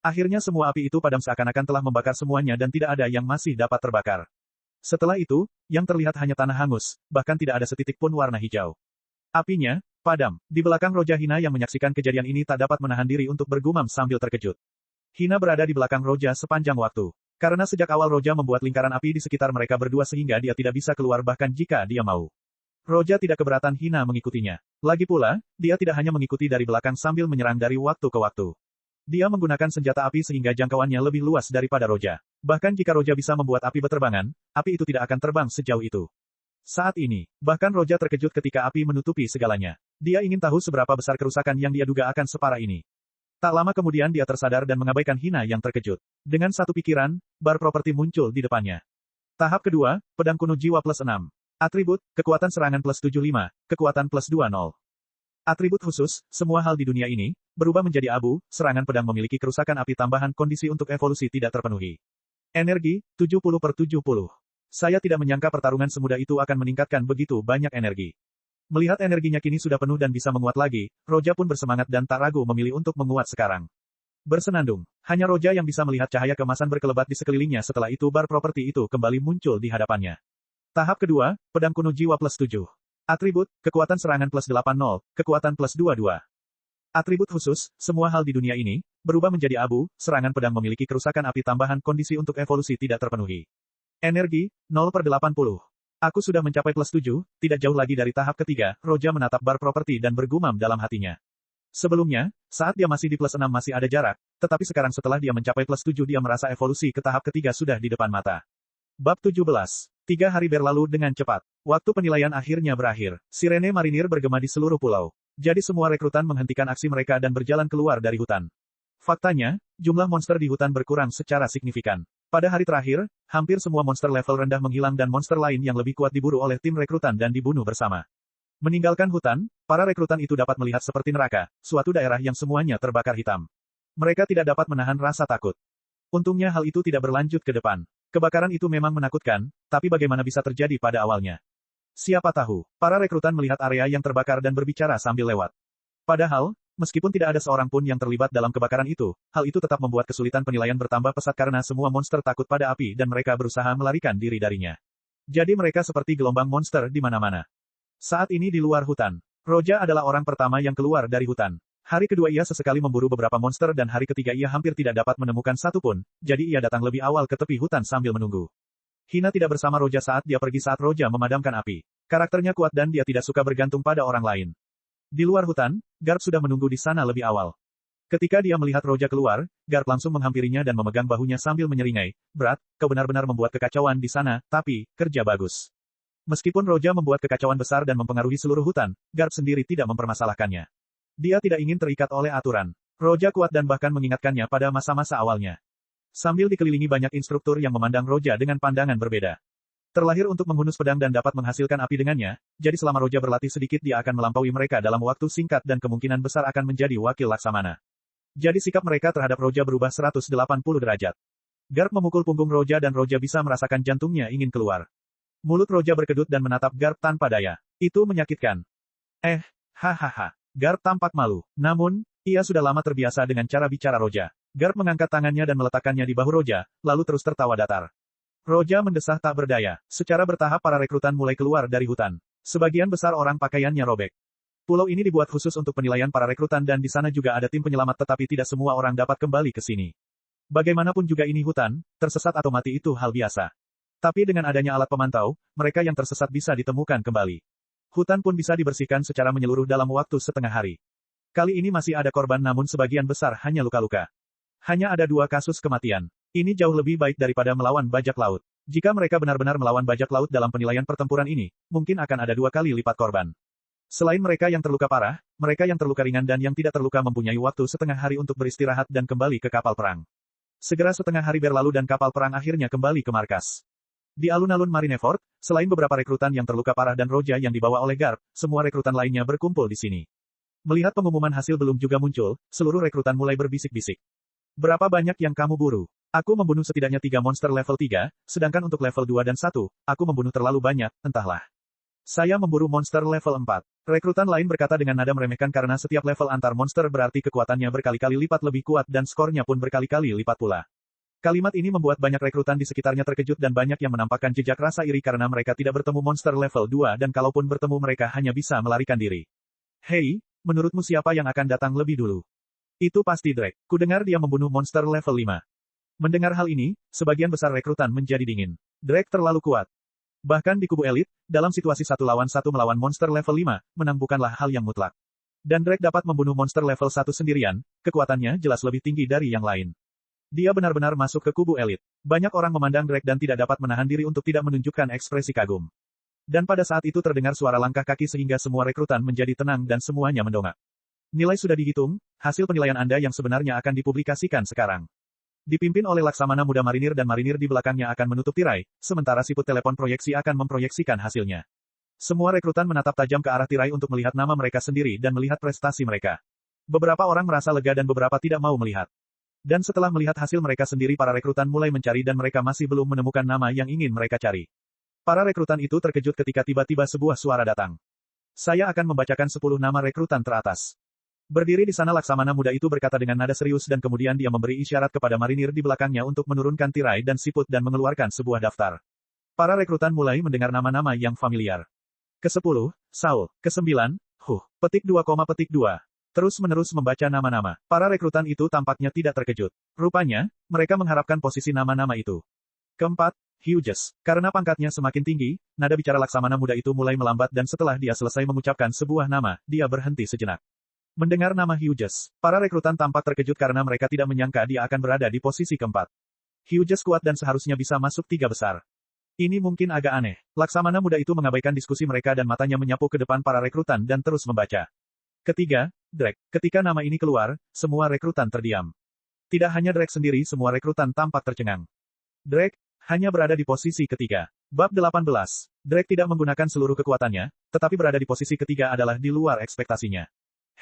Akhirnya semua api itu padam seakan-akan telah membakar semuanya dan tidak ada yang masih dapat terbakar. Setelah itu, yang terlihat hanya tanah hangus, bahkan tidak ada setitik pun warna hijau. Apinya, padam. Di belakang Roja Hina yang menyaksikan kejadian ini tak dapat menahan diri untuk bergumam sambil terkejut. Hina berada di belakang Roja sepanjang waktu. Karena sejak awal Roja membuat lingkaran api di sekitar mereka berdua sehingga dia tidak bisa keluar bahkan jika dia mau. Roja tidak keberatan Hina mengikutinya. Lagi pula, dia tidak hanya mengikuti dari belakang sambil menyerang dari waktu ke waktu. Dia menggunakan senjata api sehingga jangkauannya lebih luas daripada Roja. Bahkan jika Roja bisa membuat api berterbangan, api itu tidak akan terbang sejauh itu. Saat ini, bahkan Roja terkejut ketika api menutupi segalanya. Dia ingin tahu seberapa besar kerusakan yang dia duga akan separah ini. Tak lama kemudian dia tersadar dan mengabaikan Hina yang terkejut. Dengan satu pikiran, bar properti muncul di depannya. Tahap kedua, pedang kuno jiwa plus 6. Atribut, kekuatan serangan plus 75, kekuatan plus 20. Atribut khusus, semua hal di dunia ini, berubah menjadi abu, serangan pedang memiliki kerusakan api tambahan kondisi untuk evolusi tidak terpenuhi. Energi, 70/70. Saya tidak menyangka pertarungan semudah itu akan meningkatkan begitu banyak energi. Melihat energinya kini sudah penuh dan bisa menguat lagi, Roja pun bersemangat dan tak ragu memilih untuk menguat sekarang. Bersenandung, hanya Roja yang bisa melihat cahaya kemasan berkelebat di sekelilingnya setelah itu bar properti itu kembali muncul di hadapannya. Tahap kedua, pedang kuno jiwa plus 7. Atribut, kekuatan serangan plus 80, kekuatan plus 22. Atribut khusus, semua hal di dunia ini, berubah menjadi abu, serangan pedang memiliki kerusakan api tambahan kondisi untuk evolusi tidak terpenuhi. Energi, 0/80. Aku sudah mencapai +7, tidak jauh lagi dari tahap ketiga, Roja menatap bar properti dan bergumam dalam hatinya. Sebelumnya, saat dia masih di +6 masih ada jarak, tetapi sekarang setelah dia mencapai +7 dia merasa evolusi ke tahap ketiga sudah di depan mata. Bab 17. 3 hari berlalu dengan cepat. Waktu penilaian akhirnya berakhir. Sirene marinir bergema di seluruh pulau. Jadi semua rekrutan menghentikan aksi mereka dan berjalan keluar dari hutan. Faktanya, jumlah monster di hutan berkurang secara signifikan. Pada hari terakhir, hampir semua monster level rendah menghilang dan monster lain yang lebih kuat diburu oleh tim rekrutan dan dibunuh bersama. Meninggalkan hutan, para rekrutan itu dapat melihat seperti neraka, suatu daerah yang semuanya terbakar hitam. Mereka tidak dapat menahan rasa takut. Untungnya hal itu tidak berlanjut ke depan. Kebakaran itu memang menakutkan, tapi bagaimana bisa terjadi pada awalnya? Siapa tahu, para rekrutan melihat area yang terbakar dan berbicara sambil lewat. Padahal, meskipun tidak ada seorang pun yang terlibat dalam kebakaran itu, hal itu tetap membuat kesulitan penilaian bertambah pesat karena semua monster takut pada api dan mereka berusaha melarikan diri darinya. Jadi mereka seperti gelombang monster di mana-mana. Saat ini di luar hutan, Roja adalah orang pertama yang keluar dari hutan. Hari kedua ia sesekali memburu beberapa monster dan hari ketiga ia hampir tidak dapat menemukan satu pun, jadi ia datang lebih awal ke tepi hutan sambil menunggu. Hina tidak bersama Roja saat dia pergi saat Roja memadamkan api. Karakternya kuat dan dia tidak suka bergantung pada orang lain. Di luar hutan, Garp sudah menunggu di sana lebih awal. Ketika dia melihat Roja keluar, Garp langsung menghampirinya dan memegang bahunya sambil menyeringai, "Berat, kau benar-benar membuat kekacauan di sana, tapi, kerja bagus." Meskipun Roja membuat kekacauan besar dan mempengaruhi seluruh hutan, Garp sendiri tidak mempermasalahkannya. Dia tidak ingin terikat oleh aturan. Roja kuat dan bahkan mengingatkannya pada masa-masa awalnya. Sambil dikelilingi banyak instruktur yang memandang Roja dengan pandangan berbeda. Terlahir untuk menghunus pedang dan dapat menghasilkan api dengannya, jadi selama Roja berlatih sedikit dia akan melampaui mereka dalam waktu singkat dan kemungkinan besar akan menjadi wakil laksamana. Jadi sikap mereka terhadap Roja berubah 180 derajat. Garp memukul punggung Roja dan Roja bisa merasakan jantungnya ingin keluar. Mulut Roja berkedut dan menatap Garp tanpa daya. Itu menyakitkan. Hahaha. Garp tampak malu. Namun, ia sudah lama terbiasa dengan cara bicara Roja. Garp mengangkat tangannya dan meletakkannya di bahu Roja, lalu terus tertawa datar. Roja mendesah tak berdaya. Secara bertahap para rekrutan mulai keluar dari hutan. Sebagian besar orang pakaiannya robek. Pulau ini dibuat khusus untuk penilaian para rekrutan dan di sana juga ada tim penyelamat tetapi tidak semua orang dapat kembali ke sini. Bagaimanapun juga ini hutan, tersesat atau mati itu hal biasa. Tapi dengan adanya alat pemantau, mereka yang tersesat bisa ditemukan kembali. Hutan pun bisa dibersihkan secara menyeluruh dalam waktu setengah hari. Kali ini masih ada korban namun sebagian besar hanya luka-luka. Hanya ada 2 kasus kematian. Ini jauh lebih baik daripada melawan bajak laut. Jika mereka benar-benar melawan bajak laut dalam penilaian pertempuran ini, mungkin akan ada 2 kali lipat korban. Selain mereka yang terluka parah, mereka yang terluka ringan dan yang tidak terluka mempunyai waktu setengah hari untuk beristirahat dan kembali ke kapal perang. Segera setengah hari berlalu dan kapal perang akhirnya kembali ke markas. Di alun-alun Marineford, selain beberapa rekrutan yang terluka parah dan Roja yang dibawa oleh Garp, semua rekrutan lainnya berkumpul di sini. Melihat pengumuman hasil belum juga muncul, seluruh rekrutan mulai berbisik-bisik. "Berapa banyak yang kamu buru?" "Aku membunuh setidaknya 3 monster level 3, sedangkan untuk level 2 dan 1, aku membunuh terlalu banyak, entahlah. Saya memburu monster level 4. Rekrutan lain berkata dengan nada meremehkan karena setiap level antar monster berarti kekuatannya berkali-kali lipat lebih kuat dan skornya pun berkali-kali lipat pula. Kalimat ini membuat banyak rekrutan di sekitarnya terkejut dan banyak yang menampakkan jejak rasa iri karena mereka tidak bertemu monster level 2 dan kalaupun bertemu mereka hanya bisa melarikan diri. "Hei, menurutmu siapa yang akan datang lebih dulu?" "Itu pasti Drake. Kudengar dia membunuh monster level 5. Mendengar hal ini, sebagian besar rekrutan menjadi dingin. Drake terlalu kuat. Bahkan di kubu elit, dalam situasi 1 lawan 1 melawan monster level 5, menang bukanlah hal yang mutlak. Dan Drake dapat membunuh monster level 1 sendirian, kekuatannya jelas lebih tinggi dari yang lain. Dia benar-benar masuk ke kubu elit. Banyak orang memandang Drake dan tidak dapat menahan diri untuk tidak menunjukkan ekspresi kagum. Dan pada saat itu terdengar suara langkah kaki sehingga semua rekrutan menjadi tenang dan semuanya mendongak. "Nilai sudah dihitung, hasil penilaian Anda yang sebenarnya akan dipublikasikan sekarang." Dipimpin oleh Laksamana Muda Marinir dan marinir di belakangnya akan menutup tirai, sementara siput telepon proyeksi akan memproyeksikan hasilnya. Semua rekrutan menatap tajam ke arah tirai untuk melihat nama mereka sendiri dan melihat prestasi mereka. Beberapa orang merasa lega dan beberapa tidak mau melihat. Dan setelah melihat hasil mereka sendiri para rekrutan mulai mencari dan mereka masih belum menemukan nama yang ingin mereka cari. Para rekrutan itu terkejut ketika tiba-tiba sebuah suara datang. "Saya akan membacakan 10 nama rekrutan teratas." Berdiri di sana Laksamana Muda itu berkata dengan nada serius dan kemudian dia memberi isyarat kepada marinir di belakangnya untuk menurunkan tirai dan siput dan mengeluarkan sebuah daftar. Para rekrutan mulai mendengar nama-nama yang familiar. Ke-10, Saul. Ke-9, Petik 2, terus-menerus membaca nama-nama. Para rekrutan itu tampaknya tidak terkejut. Rupanya, mereka mengharapkan posisi nama-nama itu. Keempat, Hughes. Karena pangkatnya semakin tinggi, nada bicara Laksamana muda itu mulai melambat dan setelah dia selesai mengucapkan sebuah nama, dia berhenti sejenak. Mendengar nama Hughes, para rekrutan tampak terkejut karena mereka tidak menyangka dia akan berada di posisi keempat. Hughes kuat dan seharusnya bisa masuk 3 besar. Ini mungkin agak aneh. Laksamana muda itu mengabaikan diskusi mereka dan matanya menyapu ke depan para rekrutan dan terus membaca. Ketiga, Drake. Ketika nama ini keluar, semua rekrutan terdiam. Tidak hanya Drake sendiri, semua rekrutan tampak tercengang. Drake hanya berada di posisi ketiga. Bab 18. Drake tidak menggunakan seluruh kekuatannya, tetapi berada di posisi ketiga adalah di luar ekspektasinya.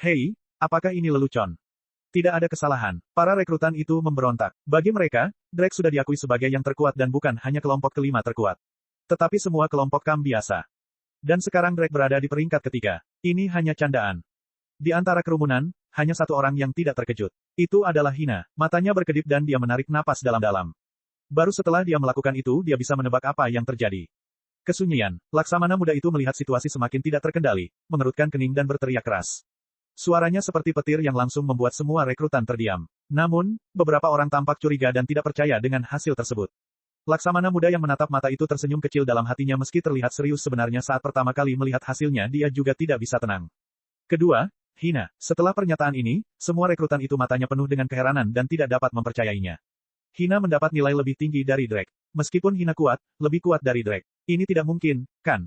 Hei, apakah ini lelucon? Tidak ada kesalahan. Para rekrutan itu memberontak. Bagi mereka, Drake sudah diakui sebagai yang terkuat dan bukan hanya kelompok kelima terkuat. Tetapi semua kelompok KAM biasa. Dan sekarang Drake berada di peringkat ketiga. Ini hanya candaan. Di antara kerumunan, hanya satu orang yang tidak terkejut. Itu adalah Hina. Matanya berkedip dan dia menarik napas dalam-dalam. Baru setelah dia melakukan itu, dia bisa menebak apa yang terjadi. Kesunyian. Laksamana muda itu melihat situasi semakin tidak terkendali, mengerutkan kening dan berteriak keras. Suaranya seperti petir yang langsung membuat semua rekrutan terdiam. Namun, beberapa orang tampak curiga dan tidak percaya dengan hasil tersebut. Laksamana muda yang menatap mata itu tersenyum kecil dalam hatinya meski terlihat serius sebenarnya saat pertama kali melihat hasilnya dia juga tidak bisa tenang. Kedua, Hina. Setelah pernyataan ini, semua rekrutan itu matanya penuh dengan keheranan dan tidak dapat mempercayainya. Hina mendapat nilai lebih tinggi dari Drake. Meskipun Hina kuat, lebih kuat dari Drake. Ini tidak mungkin, kan?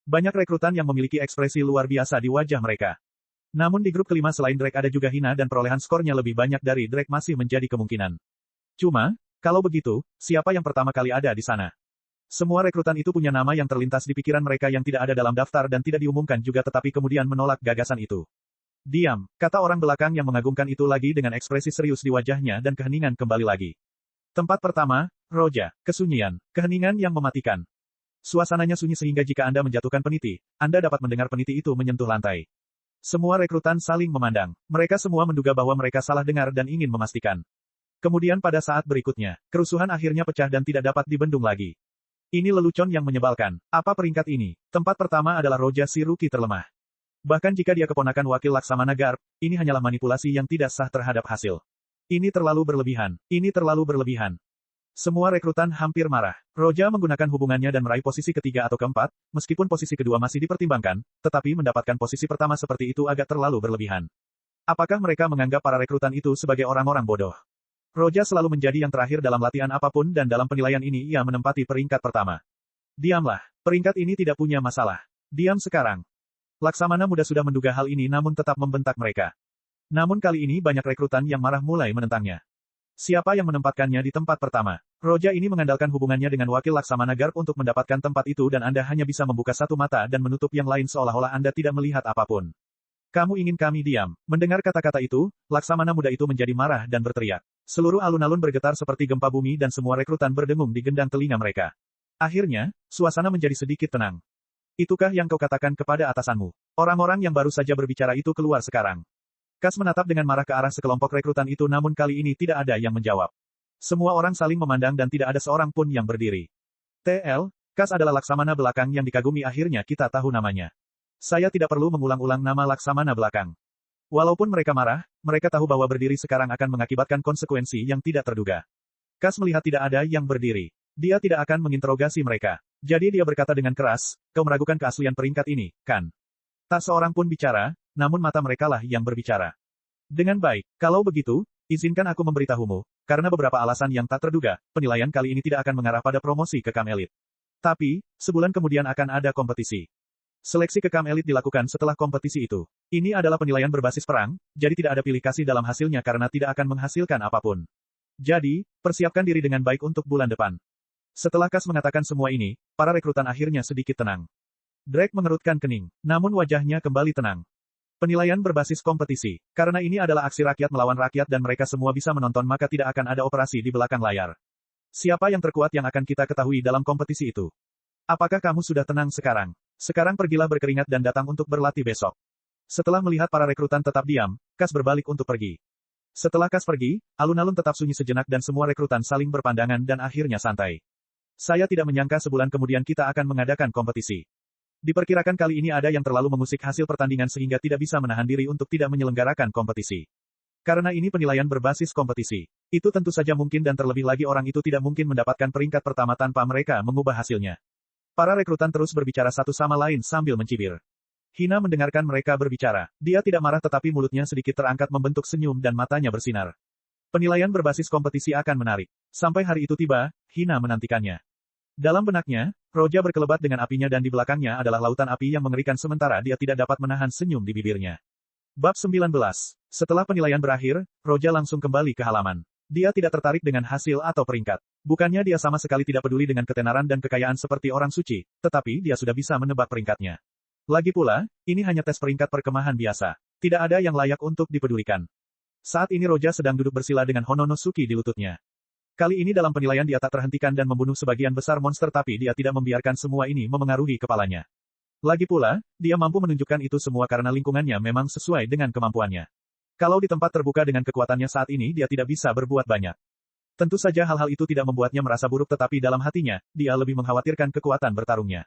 Banyak rekrutan yang memiliki ekspresi luar biasa di wajah mereka. Namun di grup kelima selain Drake ada juga Hina dan perolehan skornya lebih banyak dari Drake masih menjadi kemungkinan. Cuma, kalau begitu, siapa yang pertama kali ada di sana? Semua rekrutan itu punya nama yang terlintas di pikiran mereka yang tidak ada dalam daftar dan tidak diumumkan juga tetapi kemudian menolak gagasan itu. Diam, kata orang belakang yang mengagumkan itu lagi dengan ekspresi serius di wajahnya dan keheningan kembali lagi. Tempat pertama, Roja, kesunyian, keheningan yang mematikan. Suasananya sunyi sehingga jika Anda menjatuhkan peniti, Anda dapat mendengar peniti itu menyentuh lantai. Semua rekrutan saling memandang. Mereka semua menduga bahwa mereka salah dengar dan ingin memastikan. Kemudian pada saat berikutnya, kerusuhan akhirnya pecah dan tidak dapat dibendung lagi. Ini lelucon yang menyebalkan. Apa peringkat ini? Tempat pertama adalah Roja si Rookie terlemah. Bahkan jika dia keponakan wakil Laksamana Garp, ini hanyalah manipulasi yang tidak sah terhadap hasil. Ini terlalu berlebihan. Ini terlalu berlebihan. Semua rekrutan hampir marah. Roja menggunakan hubungannya dan meraih posisi ketiga atau keempat, meskipun posisi kedua masih dipertimbangkan, tetapi mendapatkan posisi pertama seperti itu agak terlalu berlebihan. Apakah mereka menganggap para rekrutan itu sebagai orang-orang bodoh? Roja selalu menjadi yang terakhir dalam latihan apapun dan dalam penilaian ini ia menempati peringkat pertama. Diamlah. Peringkat ini tidak punya masalah. Diam sekarang. Laksamana muda sudah menduga hal ini namun tetap membentak mereka. Namun kali ini banyak rekrutan yang marah mulai menentangnya. Siapa yang menempatkannya di tempat pertama? Roja ini mengandalkan hubungannya dengan wakil Laksamana Garp untuk mendapatkan tempat itu dan Anda hanya bisa membuka satu mata dan menutup yang lain seolah-olah Anda tidak melihat apapun. Kamu ingin kami diam? Mendengar kata-kata itu, Laksamana muda itu menjadi marah dan berteriak. Seluruh alun-alun bergetar seperti gempa bumi dan semua rekrutan berdengung di gendang telinga mereka. Akhirnya, suasana menjadi sedikit tenang. Itukah yang kau katakan kepada atasanmu? Orang-orang yang baru saja berbicara itu keluar sekarang. Kas menatap dengan marah ke arah sekelompok rekrutan itu namun kali ini tidak ada yang menjawab. Semua orang saling memandang dan tidak ada seorang pun yang berdiri. TL, Kas adalah Laksamana belakang yang dikagumi akhirnya kita tahu namanya. Saya tidak perlu mengulang-ulang nama Laksamana belakang. Walaupun mereka marah, mereka tahu bahwa berdiri sekarang akan mengakibatkan konsekuensi yang tidak terduga. Kas melihat tidak ada yang berdiri. Dia tidak akan menginterogasi mereka. Jadi dia berkata dengan keras, kau meragukan keaslian peringkat ini, kan? Tak seorang pun bicara, namun mata mereka lah yang berbicara. Dengan baik, kalau begitu, izinkan aku memberitahumu, karena beberapa alasan yang tak terduga, penilaian kali ini tidak akan mengarah pada promosi ke KAM Elite. Tapi, sebulan kemudian akan ada kompetisi. Seleksi ke KAM Elite dilakukan setelah kompetisi itu. Ini adalah penilaian berbasis perang, jadi tidak ada pilih kasih dalam hasilnya karena tidak akan menghasilkan apapun. Jadi, persiapkan diri dengan baik untuk bulan depan. Setelah Kas mengatakan semua ini, para rekrutan akhirnya sedikit tenang. Drake mengerutkan kening, namun wajahnya kembali tenang. Penilaian berbasis kompetisi. Karena ini adalah aksi rakyat melawan rakyat dan mereka semua bisa menonton maka tidak akan ada operasi di belakang layar. Siapa yang terkuat yang akan kita ketahui dalam kompetisi itu? Apakah kamu sudah tenang sekarang? Sekarang pergilah berkeringat dan datang untuk berlatih besok. Setelah melihat para rekrutan tetap diam, Kas berbalik untuk pergi. Setelah Kas pergi, alun-alun tetap sunyi sejenak dan semua rekrutan saling berpandangan dan akhirnya santai. Saya tidak menyangka sebulan kemudian kita akan mengadakan kompetisi. Diperkirakan kali ini ada yang terlalu mengusik hasil pertandingan sehingga tidak bisa menahan diri untuk tidak menyelenggarakan kompetisi. Karena ini penilaian berbasis kompetisi. Itu tentu saja mungkin dan terlebih lagi orang itu tidak mungkin mendapatkan peringkat pertama tanpa mereka mengubah hasilnya. Para rekrutan terus berbicara satu sama lain sambil mencibir. Hina mendengarkan mereka berbicara. Dia tidak marah tetapi mulutnya sedikit terangkat membentuk senyum dan matanya bersinar. Penilaian berbasis kompetisi akan menarik. Sampai hari itu tiba, Hina menantikannya. Dalam benaknya, Roja berkelebat dengan apinya dan di belakangnya adalah lautan api yang mengerikan sementara dia tidak dapat menahan senyum di bibirnya. Bab 19. Setelah penilaian berakhir, Roja langsung kembali ke halaman. Dia tidak tertarik dengan hasil atau peringkat. Bukannya dia sama sekali tidak peduli dengan ketenaran dan kekayaan seperti orang suci, tetapi dia sudah bisa menebak peringkatnya. Lagi pula, ini hanya tes peringkat perkemahan biasa. Tidak ada yang layak untuk dipedulikan. Saat ini Roja sedang duduk bersila dengan Hononosuke di lututnya. Kali ini dalam penilaian dia tak terhentikan dan membunuh sebagian besar monster tapi dia tidak membiarkan semua ini memengaruhi kepalanya. Lagi pula, dia mampu menunjukkan itu semua karena lingkungannya memang sesuai dengan kemampuannya. Kalau di tempat terbuka dengan kekuatannya saat ini dia tidak bisa berbuat banyak. Tentu saja hal-hal itu tidak membuatnya merasa buruk tetapi dalam hatinya, dia lebih mengkhawatirkan kekuatan bertarungnya.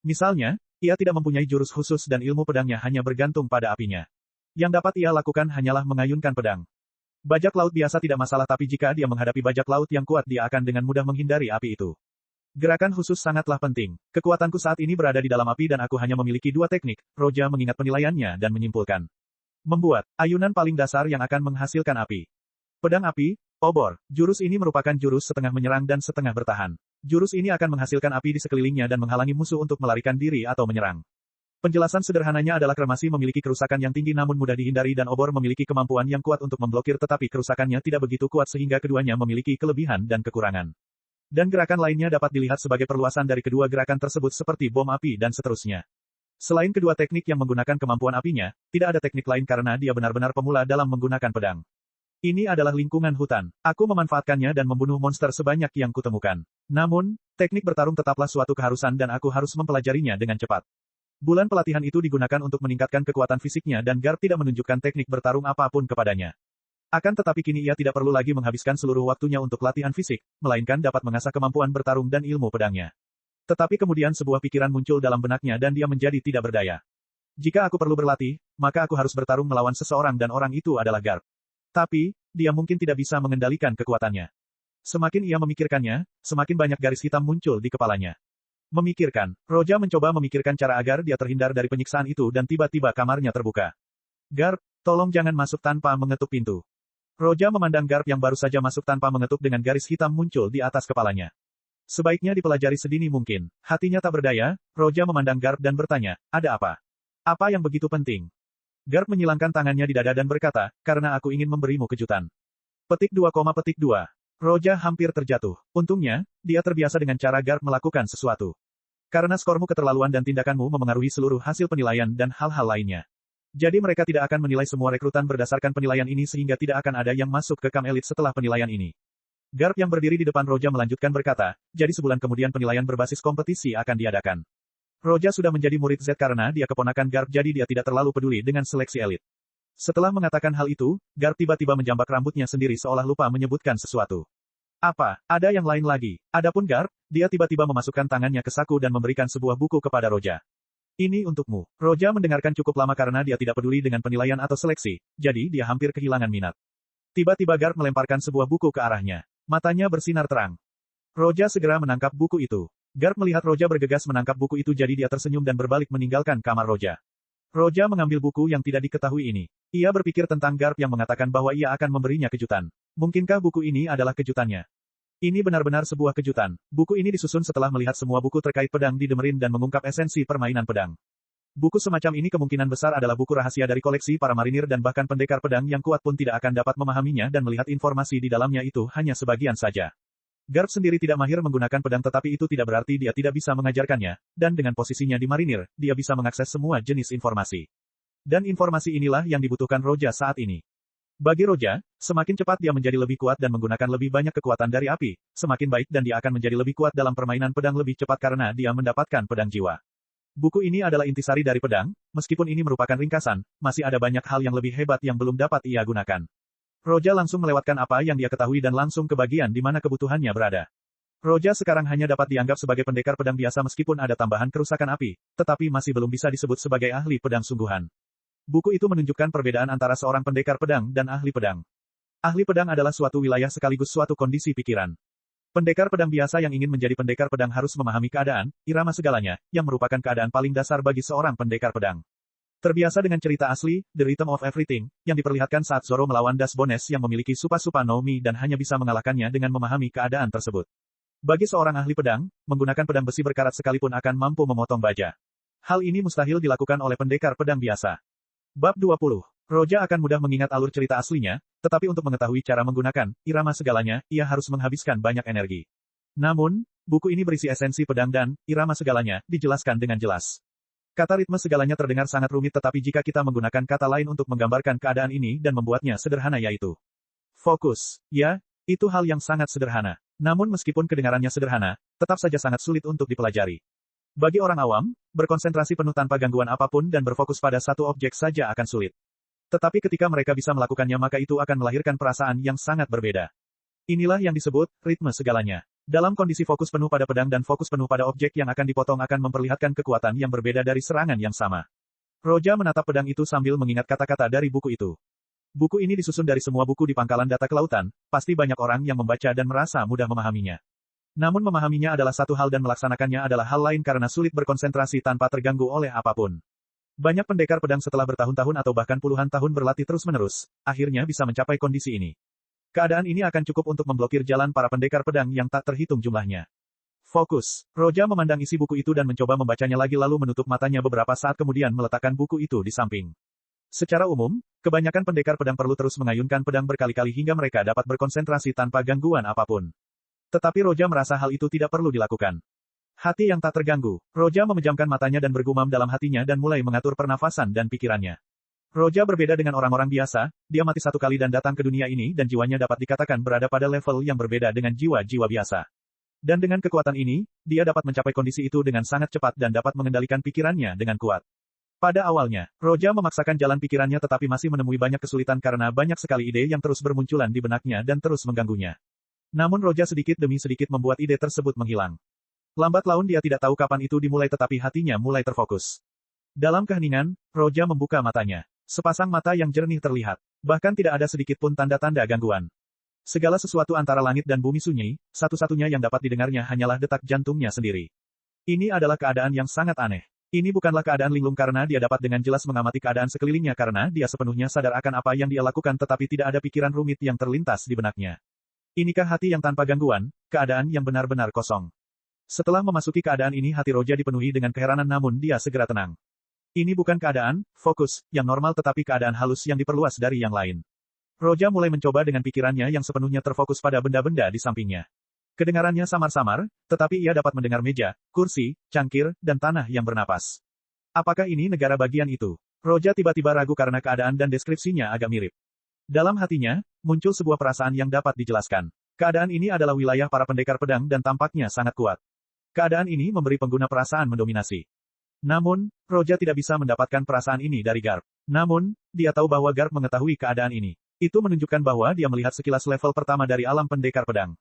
Misalnya, ia tidak mempunyai jurus khusus dan ilmu pedangnya hanya bergantung pada apinya. Yang dapat ia lakukan hanyalah mengayunkan pedang. Bajak laut biasa tidak masalah tapi jika dia menghadapi bajak laut yang kuat dia akan dengan mudah menghindari api itu. Gerakan khusus sangatlah penting. Kekuatanku saat ini berada di dalam api dan aku hanya memiliki dua teknik, Roja mengingat penilaiannya dan menyimpulkan. Membuat ayunan paling dasar yang akan menghasilkan api. Pedang api, obor. Jurus ini merupakan jurus setengah menyerang dan setengah bertahan. Jurus ini akan menghasilkan api di sekelilingnya dan menghalangi musuh untuk melarikan diri atau menyerang. Penjelasan sederhananya adalah kremasi memiliki kerusakan yang tinggi namun mudah dihindari dan obor memiliki kemampuan yang kuat untuk memblokir tetapi kerusakannya tidak begitu kuat sehingga keduanya memiliki kelebihan dan kekurangan. Dan gerakan lainnya dapat dilihat sebagai perluasan dari kedua gerakan tersebut seperti bom api dan seterusnya. Selain kedua teknik yang menggunakan kemampuan apinya, tidak ada teknik lain karena dia benar-benar pemula dalam menggunakan pedang. Ini adalah lingkungan hutan. Aku memanfaatkannya dan membunuh monster sebanyak yang kutemukan. Namun, teknik bertarung tetaplah suatu keharusan dan aku harus mempelajarinya dengan cepat. Bulan pelatihan itu digunakan untuk meningkatkan kekuatan fisiknya dan Garp tidak menunjukkan teknik bertarung apapun kepadanya. Akan tetapi kini ia tidak perlu lagi menghabiskan seluruh waktunya untuk latihan fisik, melainkan dapat mengasah kemampuan bertarung dan ilmu pedangnya. Tetapi kemudian sebuah pikiran muncul dalam benaknya dan dia menjadi tidak berdaya. Jika aku perlu berlatih, maka aku harus bertarung melawan seseorang dan orang itu adalah Garp. Tapi, dia mungkin tidak bisa mengendalikan kekuatannya. Semakin ia memikirkannya, semakin banyak garis hitam muncul di kepalanya. Memikirkan, Roja mencoba memikirkan cara agar dia terhindar dari penyiksaan itu dan tiba-tiba kamarnya terbuka. Garp, tolong jangan masuk tanpa mengetuk pintu. Roja memandang Garp yang baru saja masuk tanpa mengetuk dengan garis hitam muncul di atas kepalanya. Sebaiknya dipelajari sedini mungkin. Hatinya tak berdaya, Roja memandang Garp dan bertanya, ada apa? Apa yang begitu penting? Garp menyilangkan tangannya di dada dan berkata, karena aku ingin memberimu kejutan. Petik 2, petik 2. Roja hampir terjatuh. Untungnya, dia terbiasa dengan cara Garp melakukan sesuatu. Karena skormu keterlaluan dan tindakanmu memengaruhi seluruh hasil penilaian dan hal-hal lainnya. Jadi mereka tidak akan menilai semua rekrutan berdasarkan penilaian ini sehingga tidak akan ada yang masuk ke kam elit setelah penilaian ini. Garp yang berdiri di depan Roja melanjutkan berkata, jadi sebulan kemudian penilaian berbasis kompetisi akan diadakan. Roja sudah menjadi murid Z karena dia keponakan Garp jadi dia tidak terlalu peduli dengan seleksi elit. Setelah mengatakan hal itu, Garp tiba-tiba menjambak rambutnya sendiri seolah lupa menyebutkan sesuatu. Apa, ada yang lain lagi? Adapun Garp, dia tiba-tiba memasukkan tangannya ke saku dan memberikan sebuah buku kepada Roja. Ini untukmu. Roja mendengarkan cukup lama karena dia tidak peduli dengan penilaian atau seleksi, jadi dia hampir kehilangan minat. Tiba-tiba Garp melemparkan sebuah buku ke arahnya. Matanya bersinar terang. Roja segera menangkap buku itu. Garp melihat Roja bergegas menangkap buku itu jadi dia tersenyum dan berbalik meninggalkan kamar Roja. Roja mengambil buku yang tidak diketahui ini. Ia berpikir tentang Garp yang mengatakan bahwa ia akan memberinya kejutan. Mungkinkah buku ini adalah kejutannya? Ini benar-benar sebuah kejutan. Buku ini disusun setelah melihat semua buku terkait pedang di Demerin dan mengungkap esensi permainan pedang. Buku semacam ini kemungkinan besar adalah buku rahasia dari koleksi para marinir dan bahkan pendekar pedang yang kuat pun tidak akan dapat memahaminya dan melihat informasi di dalamnya itu hanya sebagian saja. Garp sendiri tidak mahir menggunakan pedang tetapi itu tidak berarti dia tidak bisa mengajarkannya, dan dengan posisinya di marinir, dia bisa mengakses semua jenis informasi. Dan informasi inilah yang dibutuhkan Roja saat ini. Bagi Roja, semakin cepat dia menjadi lebih kuat dan menggunakan lebih banyak kekuatan dari api, semakin baik dan dia akan menjadi lebih kuat dalam permainan pedang lebih cepat karena dia mendapatkan pedang jiwa. Buku ini adalah intisari dari pedang, meskipun ini merupakan ringkasan, masih ada banyak hal yang lebih hebat yang belum dapat ia gunakan. Roja langsung melewatkan apa yang dia ketahui dan langsung ke bagian di mana kebutuhannya berada. Roja sekarang hanya dapat dianggap sebagai pendekar pedang biasa meskipun ada tambahan kerusakan api, tetapi masih belum bisa disebut sebagai ahli pedang sungguhan. Buku itu menunjukkan perbedaan antara seorang pendekar pedang dan ahli pedang. Ahli pedang adalah suatu wilayah sekaligus suatu kondisi pikiran. Pendekar pedang biasa yang ingin menjadi pendekar pedang harus memahami keadaan, irama segalanya, yang merupakan keadaan paling dasar bagi seorang pendekar pedang. Terbiasa dengan cerita asli, The Rhythm of Everything, yang diperlihatkan saat Zoro melawan Das Bones yang memiliki Supa-Supa no Mi dan hanya bisa mengalahkannya dengan memahami keadaan tersebut. Bagi seorang ahli pedang, menggunakan pedang besi berkarat sekalipun akan mampu memotong baja. Hal ini mustahil dilakukan oleh pendekar pedang biasa. Bab 20. Roja akan mudah mengingat alur cerita aslinya, tetapi untuk mengetahui cara menggunakan irama segalanya, ia harus menghabiskan banyak energi. Namun, buku ini berisi esensi pedang dan irama segalanya, dijelaskan dengan jelas. Kata ritme segalanya terdengar sangat rumit tetapi jika kita menggunakan kata lain untuk menggambarkan keadaan ini dan membuatnya sederhana yaitu fokus. Ya, itu hal yang sangat sederhana. Namun meskipun kedengarannya sederhana, tetap saja sangat sulit untuk dipelajari. Bagi orang awam, berkonsentrasi penuh tanpa gangguan apapun dan berfokus pada satu objek saja akan sulit. Tetapi ketika mereka bisa melakukannya maka itu akan melahirkan perasaan yang sangat berbeda. Inilah yang disebut ritme segalanya. Dalam kondisi fokus penuh pada pedang dan fokus penuh pada objek yang akan dipotong akan memperlihatkan kekuatan yang berbeda dari serangan yang sama. Roja menatap pedang itu sambil mengingat kata-kata dari buku itu. Buku ini disusun dari semua buku di pangkalan data kelautan, pasti banyak orang yang membaca dan merasa mudah memahaminya. Namun memahaminya adalah satu hal dan melaksanakannya adalah hal lain karena sulit berkonsentrasi tanpa terganggu oleh apapun. Banyak pendekar pedang setelah bertahun-tahun atau bahkan puluhan tahun berlatih terus-menerus, akhirnya bisa mencapai kondisi ini. Keadaan ini akan cukup untuk memblokir jalan para pendekar pedang yang tak terhitung jumlahnya. Fokus. Roja memandang isi buku itu dan mencoba membacanya lagi lalu menutup matanya beberapa saat kemudian meletakkan buku itu di samping. Secara umum, kebanyakan pendekar pedang perlu terus mengayunkan pedang berkali-kali hingga mereka dapat berkonsentrasi tanpa gangguan apapun. Tetapi Roja merasa hal itu tidak perlu dilakukan. Hati yang tak terganggu. Roja memejamkan matanya dan bergumam dalam hatinya dan mulai mengatur pernafasan dan pikirannya. Roja berbeda dengan orang-orang biasa, dia mati satu kali dan datang ke dunia ini dan jiwanya dapat dikatakan berada pada level yang berbeda dengan jiwa-jiwa biasa. Dan dengan kekuatan ini, dia dapat mencapai kondisi itu dengan sangat cepat dan dapat mengendalikan pikirannya dengan kuat. Pada awalnya, Roja memaksakan jalan pikirannya tetapi masih menemui banyak kesulitan karena banyak sekali ide yang terus bermunculan di benaknya dan terus mengganggunya. Namun Roja sedikit demi sedikit membuat ide tersebut menghilang. Lambat laun dia tidak tahu kapan itu dimulai tetapi hatinya mulai terfokus. Dalam keheningan, Roja membuka matanya. Sepasang mata yang jernih terlihat. Bahkan tidak ada sedikit pun tanda-tanda gangguan. Segala sesuatu antara langit dan bumi sunyi, satu-satunya yang dapat didengarnya hanyalah detak jantungnya sendiri. Ini adalah keadaan yang sangat aneh. Ini bukanlah keadaan linglung karena dia dapat dengan jelas mengamati keadaan sekelilingnya karena dia sepenuhnya sadar akan apa yang dia lakukan tetapi tidak ada pikiran rumit yang terlintas di benaknya. Inikah hati yang tanpa gangguan, keadaan yang benar-benar kosong. Setelah memasuki keadaan ini hati Roja dipenuhi dengan keheranan namun dia segera tenang. Ini bukan keadaan, fokus, yang normal tetapi keadaan halus yang diperluas dari yang lain. Roja mulai mencoba dengan pikirannya yang sepenuhnya terfokus pada benda-benda di sampingnya. Kedengarannya samar-samar, tetapi ia dapat mendengar meja, kursi, cangkir, dan tanah yang bernapas. Apakah ini negara bagian itu? Roja tiba-tiba ragu karena keadaan dan deskripsinya agak mirip. Dalam hatinya, muncul sebuah perasaan yang dapat dijelaskan. Keadaan ini adalah wilayah para pendekar pedang dan tampaknya sangat kuat. Keadaan ini memberi pengguna perasaan mendominasi. Namun, Roja tidak bisa mendapatkan perasaan ini dari Garp. Namun, dia tahu bahwa Garp mengetahui keadaan ini. Itu menunjukkan bahwa dia melihat sekilas level pertama dari alam pendekar pedang.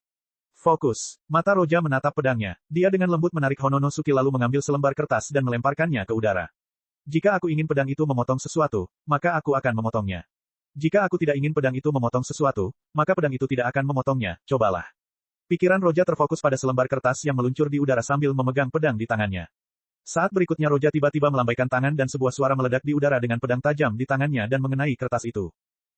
Fokus. Mata Roja menatap pedangnya. Dia dengan lembut menarik Hononosuke lalu mengambil selembar kertas dan melemparkannya ke udara. Jika aku ingin pedang itu memotong sesuatu, maka aku akan memotongnya. Jika aku tidak ingin pedang itu memotong sesuatu, maka pedang itu tidak akan memotongnya, cobalah. Pikiran Roja terfokus pada selembar kertas yang meluncur di udara sambil memegang pedang di tangannya. Saat berikutnya Roja tiba-tiba melambaikan tangan dan sebuah suara meledak di udara dengan pedang tajam di tangannya dan mengenai kertas itu.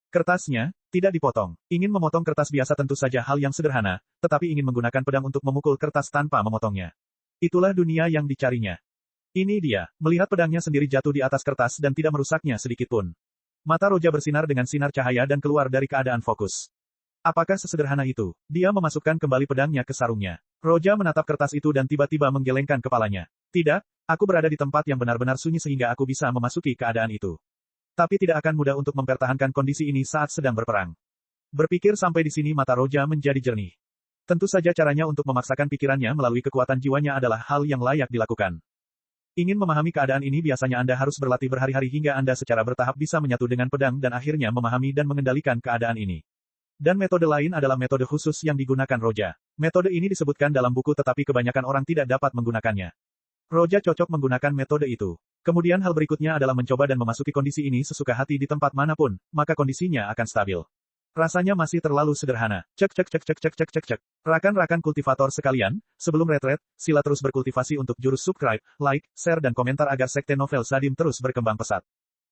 Kertasnya, tidak dipotong. Ingin memotong kertas biasa tentu saja hal yang sederhana, tetapi ingin menggunakan pedang untuk memukul kertas tanpa memotongnya. Itulah dunia yang dicarinya. Ini dia, melihat pedangnya sendiri jatuh di atas kertas dan tidak merusaknya sedikitpun. Mata Roja bersinar dengan sinar cahaya dan keluar dari keadaan fokus. Apakah sesederhana itu? Dia memasukkan kembali pedangnya ke sarungnya. Roja menatap kertas itu dan tiba-tiba menggelengkan kepalanya. Tidak, aku berada di tempat yang benar-benar sunyi sehingga aku bisa memasuki keadaan itu. Tapi tidak akan mudah untuk mempertahankan kondisi ini saat sedang berperang. Berpikir sampai di sini mata Roja menjadi jernih. Tentu saja caranya untuk memaksakan pikirannya melalui kekuatan jiwanya adalah hal yang layak dilakukan. Ingin memahami keadaan ini biasanya Anda harus berlatih berhari-hari hingga Anda secara bertahap bisa menyatu dengan pedang dan akhirnya memahami dan mengendalikan keadaan ini. Dan metode lain adalah metode khusus yang digunakan Roja. Metode ini disebutkan dalam buku tetapi kebanyakan orang tidak dapat menggunakannya. Roja cocok menggunakan metode itu. Kemudian hal berikutnya adalah mencoba dan memasuki kondisi ini sesuka hati di tempat manapun, maka kondisinya akan stabil. Rasanya masih terlalu sederhana. Cek cek cek cek cek cek cek cek. Rakan-rakan kultivator sekalian, sebelum retret, sila terus berkultivasi untuk jurus subscribe, like, share dan komentar agar sekte novel Sadim terus berkembang pesat.